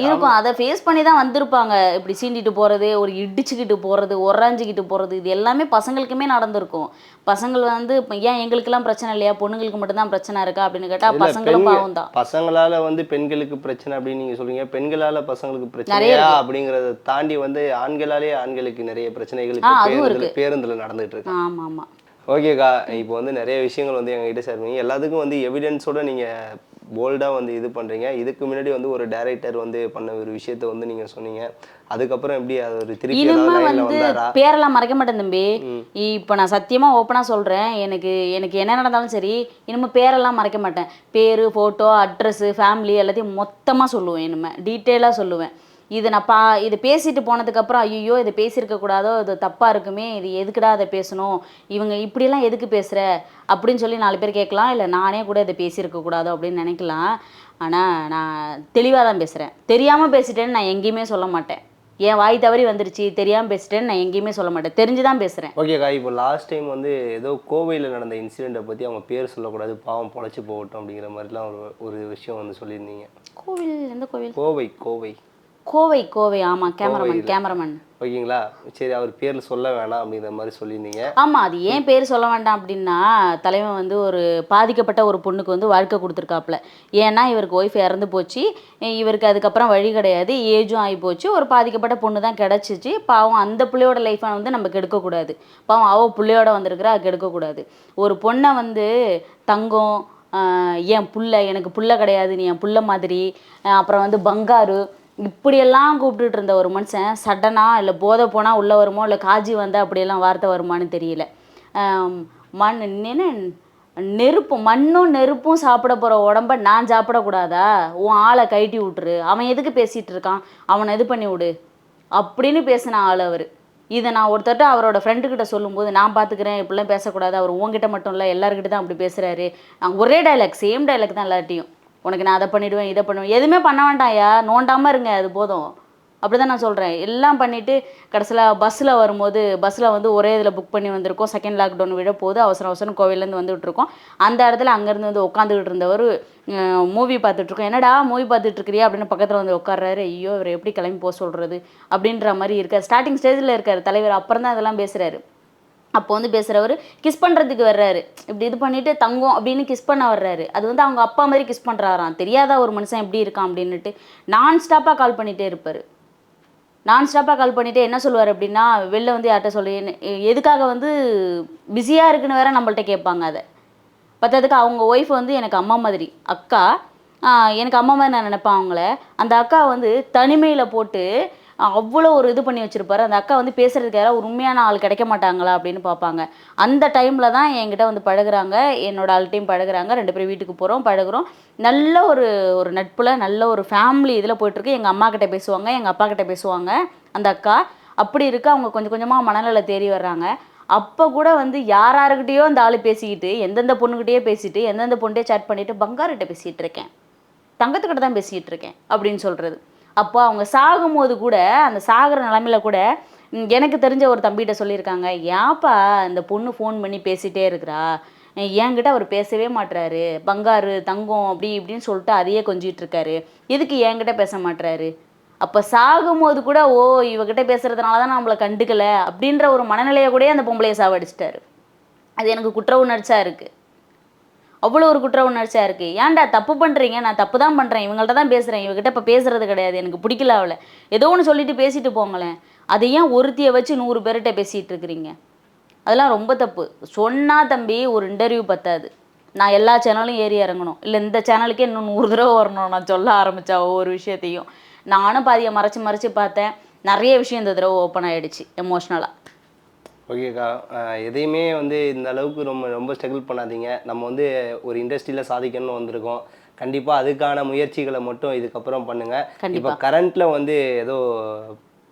இருக்கும். அதை ஃபேஸ் பண்ணி தான் வந்திருப்பாங்க. இப்படி சீண்டிட்டு போகிறது, ஒரு இடிச்சுக்கிட்டு போகிறது, உராஞ்சிக்கிட்டு போகிறது, இது எல்லாமே பசங்களுக்குமே நடந்திருக்கும். பசங்கள் வந்து ஏன் எங்களுக்கெல்லாம் பிரச்சனை இல்லையா, பொண்ணுங்களுக்கு மட்டும்தான் பிரச்சனை இருக்கா அப்படின்னு கேட்டால் பசங்களும் பாவம் தான். பசங்களால் வந்து பெண்களுக்கு பிரச்சனை அப்படின்னு நீங்கள் சொல்லுவீங்க, பெண்களால் பசங்களுக்கு பிரச்சனையா அப்படிங்கிறத தாண்டி வந்து ஆண்களாலே ஆண்களுக்கு நிறைய பிரச்சனைகள் பேருந்தில் நடந்துட்டு இருக்கு. ஆமாம் ஆமாம். ஓகேக்கா, இப்போ வந்து நிறைய விஷயங்கள் வந்து எங்ககிட்ட ஷேர் பண்ணி எல்லாத்துக்கும் வந்து எவிடன்ஸோட நீங்கள் போல்டாக வந்து இது பண்ணுறீங்க. இதுக்கு முன்னாடி வந்து ஒரு டைரக்டர் வந்து பண்ண ஒரு விஷயத்த வந்து நீங்கள் சொன்னீங்க. அதுக்கப்புறம் எப்படி அது ஒரு திருப்பி இனிமே ஏதாவது லைனில் வந்து வந்தாரா? பேரெல்லாம் மறைக்க மாட்டேன் தம்பி. இப்போ நான் சத்தியமா ஓப்பனா சொல்றேன். எனக்கு எனக்கு என்ன நடந்தாலும் சரி, இனிமே பேரெல்லாம் மறைக்க மாட்டேன். பேரு, ஃபோட்டோ, அட்ரஸு, ஃபேமிலி எல்லாத்தையும் மொத்தமா சொல்லுவேன். இனிமே டீட்டெயிலா சொல்லுவேன். இது பேசிட்டு போனதுக்கப்புறம் ஐயோ இதை பேசியிருக்க கூடாதோ, இது தப்பா இருக்குமே, இது எதுக்குடா அதை பேசணும், இவங்க இப்படியெல்லாம் எதுக்கு பேசுற அப்படின்னு சொல்லி 4 பேர் கேட்கலாம். இல்லை நானே கூட இதை பேசியிருக்க கூடாதோ அப்படின்னு நினைக்கலாம். ஆனால் நான் தெளிவாக தான் பேசுகிறேன். தெரியாமல் பேசிட்டேன்னு நான் எங்கேயுமே சொல்ல மாட்டேன். என் வாய் தவறி வந்துருச்சு, தெரியாமல் பேசிட்டேன்னு நான் எங்கேயுமே சொல்ல மாட்டேன். தெரிஞ்சு தான் பேசுகிறேன். ஓகேக்கா, இப்போ லாஸ்ட் டைம் வந்து ஏதோ கோவையில் நடந்த இன்சிடெண்ட்டை பற்றி அவங்க பேர் சொல்லக்கூடாது, பாவம் பொழைச்சி போகட்டும் அப்படிங்கிற மாதிரிலாம் ஒரு ஒரு விஷயம் வந்து சொல்லியிருந்தீங்க. கோவில் எந்த கோவில்? கோவை கோவை கோவை கோவை ஆமாம். கேமராமேன். ஓகேங்களா, சரி அவர் பேர் சொல்ல வேணாம் அப்படிங்கிற மாதிரி சொல்லியிருந்தீங்க. ஆமாம், அது ஏன் பேர் சொல்ல வேண்டாம் அப்படின்னா, தலைவன் வந்து ஒரு பாதிக்கப்பட்ட ஒரு பொண்ணுக்கு வந்து வாழ்க்கை கொடுத்துருக்காப்புல. ஏன்னா இவருக்கு ஒய்ஃப் இறந்து போச்சு, இவருக்கு அதுக்கப்புறம் வழி கிடையாது, ஏஜும் ஆகி போச்சு, ஒரு பாதிக்கப்பட்ட பொண்ணு தான் கிடச்சிச்சு. பாவம் அந்த பிள்ளையோட லைஃப்பை வந்து நம்ம கெடுக்கக்கூடாது. பாவம் அவள் பிள்ளையோட வந்திருக்கிறா, அது கெடுக்கக்கூடாது. ஒரு பொண்ணை வந்து தங்கம், என் புள்ள, எனக்கு புள்ள கிடையாது, நீ என் புள்ள மாதிரி, அப்புறம் வந்து பங்காரு, இப்படியெல்லாம் கூப்பிட்டுட்டு இருந்த ஒரு மனுஷன் சடனாக இல்லை போதை போனால் உள்ளே வருமோ, இல்லை காஜி வந்தால் அப்படியெல்லாம் வார்த்தை வருமானு தெரியல. மண் என்ன மண்ணும் நெருப்பும் சாப்பிட போகிற உடம்ப நான் சாப்பிடக்கூடாதா? உன் ஆளை கழட்டி விட்டுரு, அவன் எதுக்கு பேசிகிட்டு இருக்கான், அவனை இது பண்ணி விடு அப்படின்னு பேசின ஆள் அவர். இதை நான் ஒருத்தர்கிட்ட அவரோட ஃப்ரெண்டுக்கிட்ட சொல்லும்போது, நான் பார்த்துக்கிறேன், இப்படிலாம் பேசக்கூடாது, அவர் உங்ககிட்ட மட்டும் இல்லை எல்லாருக்கிட்ட தான் அப்படி பேசுகிறாரு. ஒரே டைலாக், சேம் டைலாக் தான் எல்லார்ட்டையும். உனக்கு நான் அதை பண்ணிவிடுவேன், இதை பண்ணுவேன், எதுவுமே பண்ண வேண்டாம்யா, நோண்டாமல் இருங்க, அது போதும். அப்படி தான் நான் சொல்கிறேன். எல்லாம் பண்ணிவிட்டு கடைசியில் பஸ்ஸில் வரும்போது, பஸ்ஸில் வந்து ஒரே இதில் புக் பண்ணி வந்திருக்கோம். செகண்ட் லாக்டவுன் விட போது அவசரம் கோவிலேருந்து வந்துகிட்ருக்கோம். அந்த இடத்துல அங்கேருந்து வந்து உட்காந்துக்கிட்டு இருந்தவர் மூவி பார்த்துட்ருக்கோம். என்னடா மூவி பார்த்துட்ருக்கிறியா அப்படின்னு பக்கத்தில் வந்து உட்கார்றாரு. ஐயோ இவர் எப்படி கிளம்பி போக சொல்கிறது அப்படின்ற மாதிரி இருக்கார். ஸ்டார்டிங் ஸ்டேஜில் இருக்கார் தலைவர். அப்புறம் தான் இதெல்லாம் பேசுகிறாரு. அப்போ வந்து பேசுகிறவர் கிஸ் பண்ணுறதுக்கு வர்றாரு. இப்படி இது பண்ணிவிட்டு தங்கம் அப்படின்னு கிஸ் பண்ண வர்றாரு. அது வந்து அவங்க அப்பா மாதிரி கிஸ் பண்ணுறாராம். தெரியாதா ஒரு மனுஷன் எப்படி இருக்கான் அப்படின்னுட்டு நான் ஸ்டாப்பாக கால் பண்ணிகிட்டே இருப்பார். நான் ஸ்டாப்பாக கால் பண்ணிவிட்டு என்ன சொல்லுவார் அப்படின்னா, வெளில வந்து யார்கிட்ட சொல்லி எதுக்காக வந்து பிஸியாக இருக்குன்னு வேற நம்மள்ட்ட கேட்பாங்க. அதை பற்றதுக்கு அவங்க ஒய்ஃப் வந்து எனக்கு அம்மா மாதிரி, அக்கா, எனக்கு அம்மா மாதிரி நான் நினைப்பேன் அவங்கள. அந்த அக்கா வந்து தனிமையில் போட்டு அவ்வளோ ஒரு இது பண்ணி வச்சுருப்பாரு. அந்த அக்கா வந்து பேசுகிறதுக்கு யாராவது ஒரு உண்மையான ஆள் கிடைக்க மாட்டாங்களா அப்படின்னு பார்ப்பாங்க. அந்த டைமில் தான் என்கிட்ட வந்து பழகுறாங்க, என்னோட ஆள்கிட்டையும் பழகுறாங்க. 2 பேரும் வீட்டுக்கு போகிறோம், பழகுறோம். நல்ல ஒரு நட்பில் நல்ல ஒரு ஃபேமிலி இதில் போயிட்டுருக்கு. எங்கள் அம்மா கிட்ட பேசுவாங்க, எங்கள் அப்பா கிட்ட பேசுவாங்க அந்த அக்கா. அப்படி இருக்கு. அவங்க கொஞ்சம் கொஞ்சமாக மனநல தேறி வர்றாங்க. அப்போ கூட வந்து யார்கிட்டயோ அந்த ஆள் பேசிக்கிட்டு, எந்தெந்த பொண்ணுக்கிட்டேயோ பேசிட்டு, எந்தெந்த பொண்ணுகிட்டே சேட் பண்ணிவிட்டு பங்கார்கிட்ட பேசிகிட்டு இருக்கேன், தங்கத்துக்கிட்ட தான் பேசிகிட்டு இருக்கேன் அப்படின்னு சொல்கிறது. அப்போ அவங்க சாகும்போது கூட, அந்த சாகிற நிலமையில கூட எனக்கு தெரிஞ்ச ஒரு தம்பிகிட்ட சொல்லியிருக்காங்க, ஏன்ப்பா இந்த பொண்ணு ஃபோன் பண்ணி பேசிகிட்டே இருக்கிறா, என்கிட்ட அவர் பேசவே மாட்டுறாரு, பங்காரு தங்கம் அப்படி இப்படின்னு சொல்லிட்டு அதையே கொஞ்சிட்டு இருக்காரு, எதுக்கு என்கிட்ட பேச மாட்டுறாரு? அப்போ சாகும்போது கூட ஓ இவகிட்ட பேசுகிறதுனால தான் நம்மளை கண்டுக்கலை அப்படின்ற ஒரு மனநிலையை கூட அந்த பொம்பளையை சாவடிச்சிட்டாரு. அது எனக்கு குற்ற உணர்ச்சியாக இருக்குது. அவ்வளோ ஒரு குற்ற உணர்ச்சியாக இருக்குது. ஏன்டா தப்பு பண்ணுறீங்க, நான் தப்பு தான் பண்ணுறேன், இவங்கள்ட்ட தான் பேசுகிறேன், இவகிட்ட இப்போ பேசுகிறது கிடையாது, எனக்கு பிடிக்கல அவளை, ஏதோ ஒன்று சொல்லிட்டு பேசிட்டு போங்களேன். அதை ஏன் ஒருத்தியை வச்சு 100 பேர்கிட்ட பேசிகிட்டு இருக்கிறீங்க? அதெல்லாம் ரொம்ப தப்பு. சொன்னால் தம்பி ஒரு இன்டர்வியூ பத்தாது, நான் எல்லா சேனலும் ஏறி இறங்கணும், இல்லை இந்த சேனலுக்கே இன்னும் 100 தடவை வரணும் நான் சொல்ல ஆரம்பித்தா ஒவ்வொரு விஷயத்தையும். நானும் பாதியை மறைச்சி பார்த்தேன். நிறைய விஷயம் இந்த தடவை ஓப்பன் ஆகிடுச்சு எமோஷ்னலாக. ஓகேக்கா, எதையுமே வந்து இந்த அளவுக்கு ரொம்ப ஸ்ட்ரகிள் பண்ணாதீங்க. நம்ம வந்து ஒரு இண்டஸ்ட்ரியில் சாதிக்கணும்னு வந்திருக்கோம். கண்டிப்பாக அதுக்கான முயற்சிகளை மட்டும் இதுக்கப்புறம் பண்ணுங்கள். இப்போ கரண்ட்டில் வந்து ஏதோ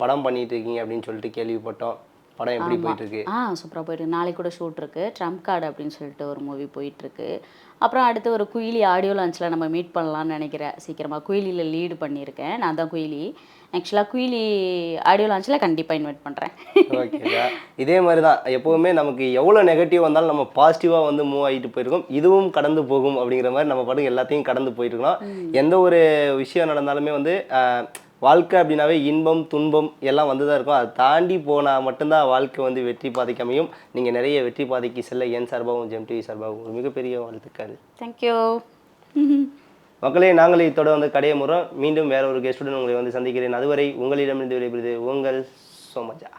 படம் பண்ணிட்டு இருக்கீங்க அப்படின்னு சொல்லிட்டு கேள்விப்பட்டோம். படம் எப்படி போயிட்டுருக்கு? சூப்பராக போயிட்டுருக்கு. நாளைக்கு கூட ஷூட் இருக்குது. ட்ரம்ப் கார்டு அப்படின்னு சொல்லிட்டு ஒரு மூவி போயிட்டுருக்கு. அப்புறம் அடுத்து ஒரு குயிலி ஆடியோ லான்ச்சில் நம்ம மீட் பண்ணலான்னு நினைக்கிறேன் சீக்கிரமாக. குயிலியில் லீடு பண்ணியிருக்கேன், நான் தான் குயிலி. ஆக்சுவலாக குயிலி ஆடியோ லான்ச்சில் கண்டிப்பாக இன்வைட் பண்ணுறேன். ஓகேக்கா, இதே மாதிரி தான் எப்போவுமே நமக்கு எவ்வளோ நெகட்டிவ் வந்தாலும் நம்ம பாசிட்டிவாக வந்து மூவ் ஆகிட்டு போயிருக்கோம். இதுவும் கடந்து போகும் அப்படிங்கிற மாதிரி நம்ம பாட்டுக்கு எல்லாத்தையும் கடந்து போயிட்டுருக்கோம். எந்த ஒரு விஷயம் நடந்தாலுமே வந்து வாழ்க்கை அப்படின்னாவே இன்பம் துன்பம் எல்லாம் வந்து தான் இருக்கும். அதை தாண்டி போனால் மட்டும்தான் வாழ்க்கை வந்து வெற்றி பாதைக்கு அமையும். நீங்கள் நிறைய வெற்றி பாதைக்கு செல்ல என் சார்பாகவும் ஜெம் டிவி சார்பாகவும் ஒரு மிகப்பெரிய வாழ்த்துக்கள். தேங்க்யூ. மக்களே, நாங்களே இத்தோட வந்து கடைய முறை மீண்டும் வேற ஒரு கெஸ்டுடன் உங்களை வந்து சந்திக்கிறேன். அதுவரை உங்களிடமிருந்து விடைபெறுவது உங்கள் சோமஜா.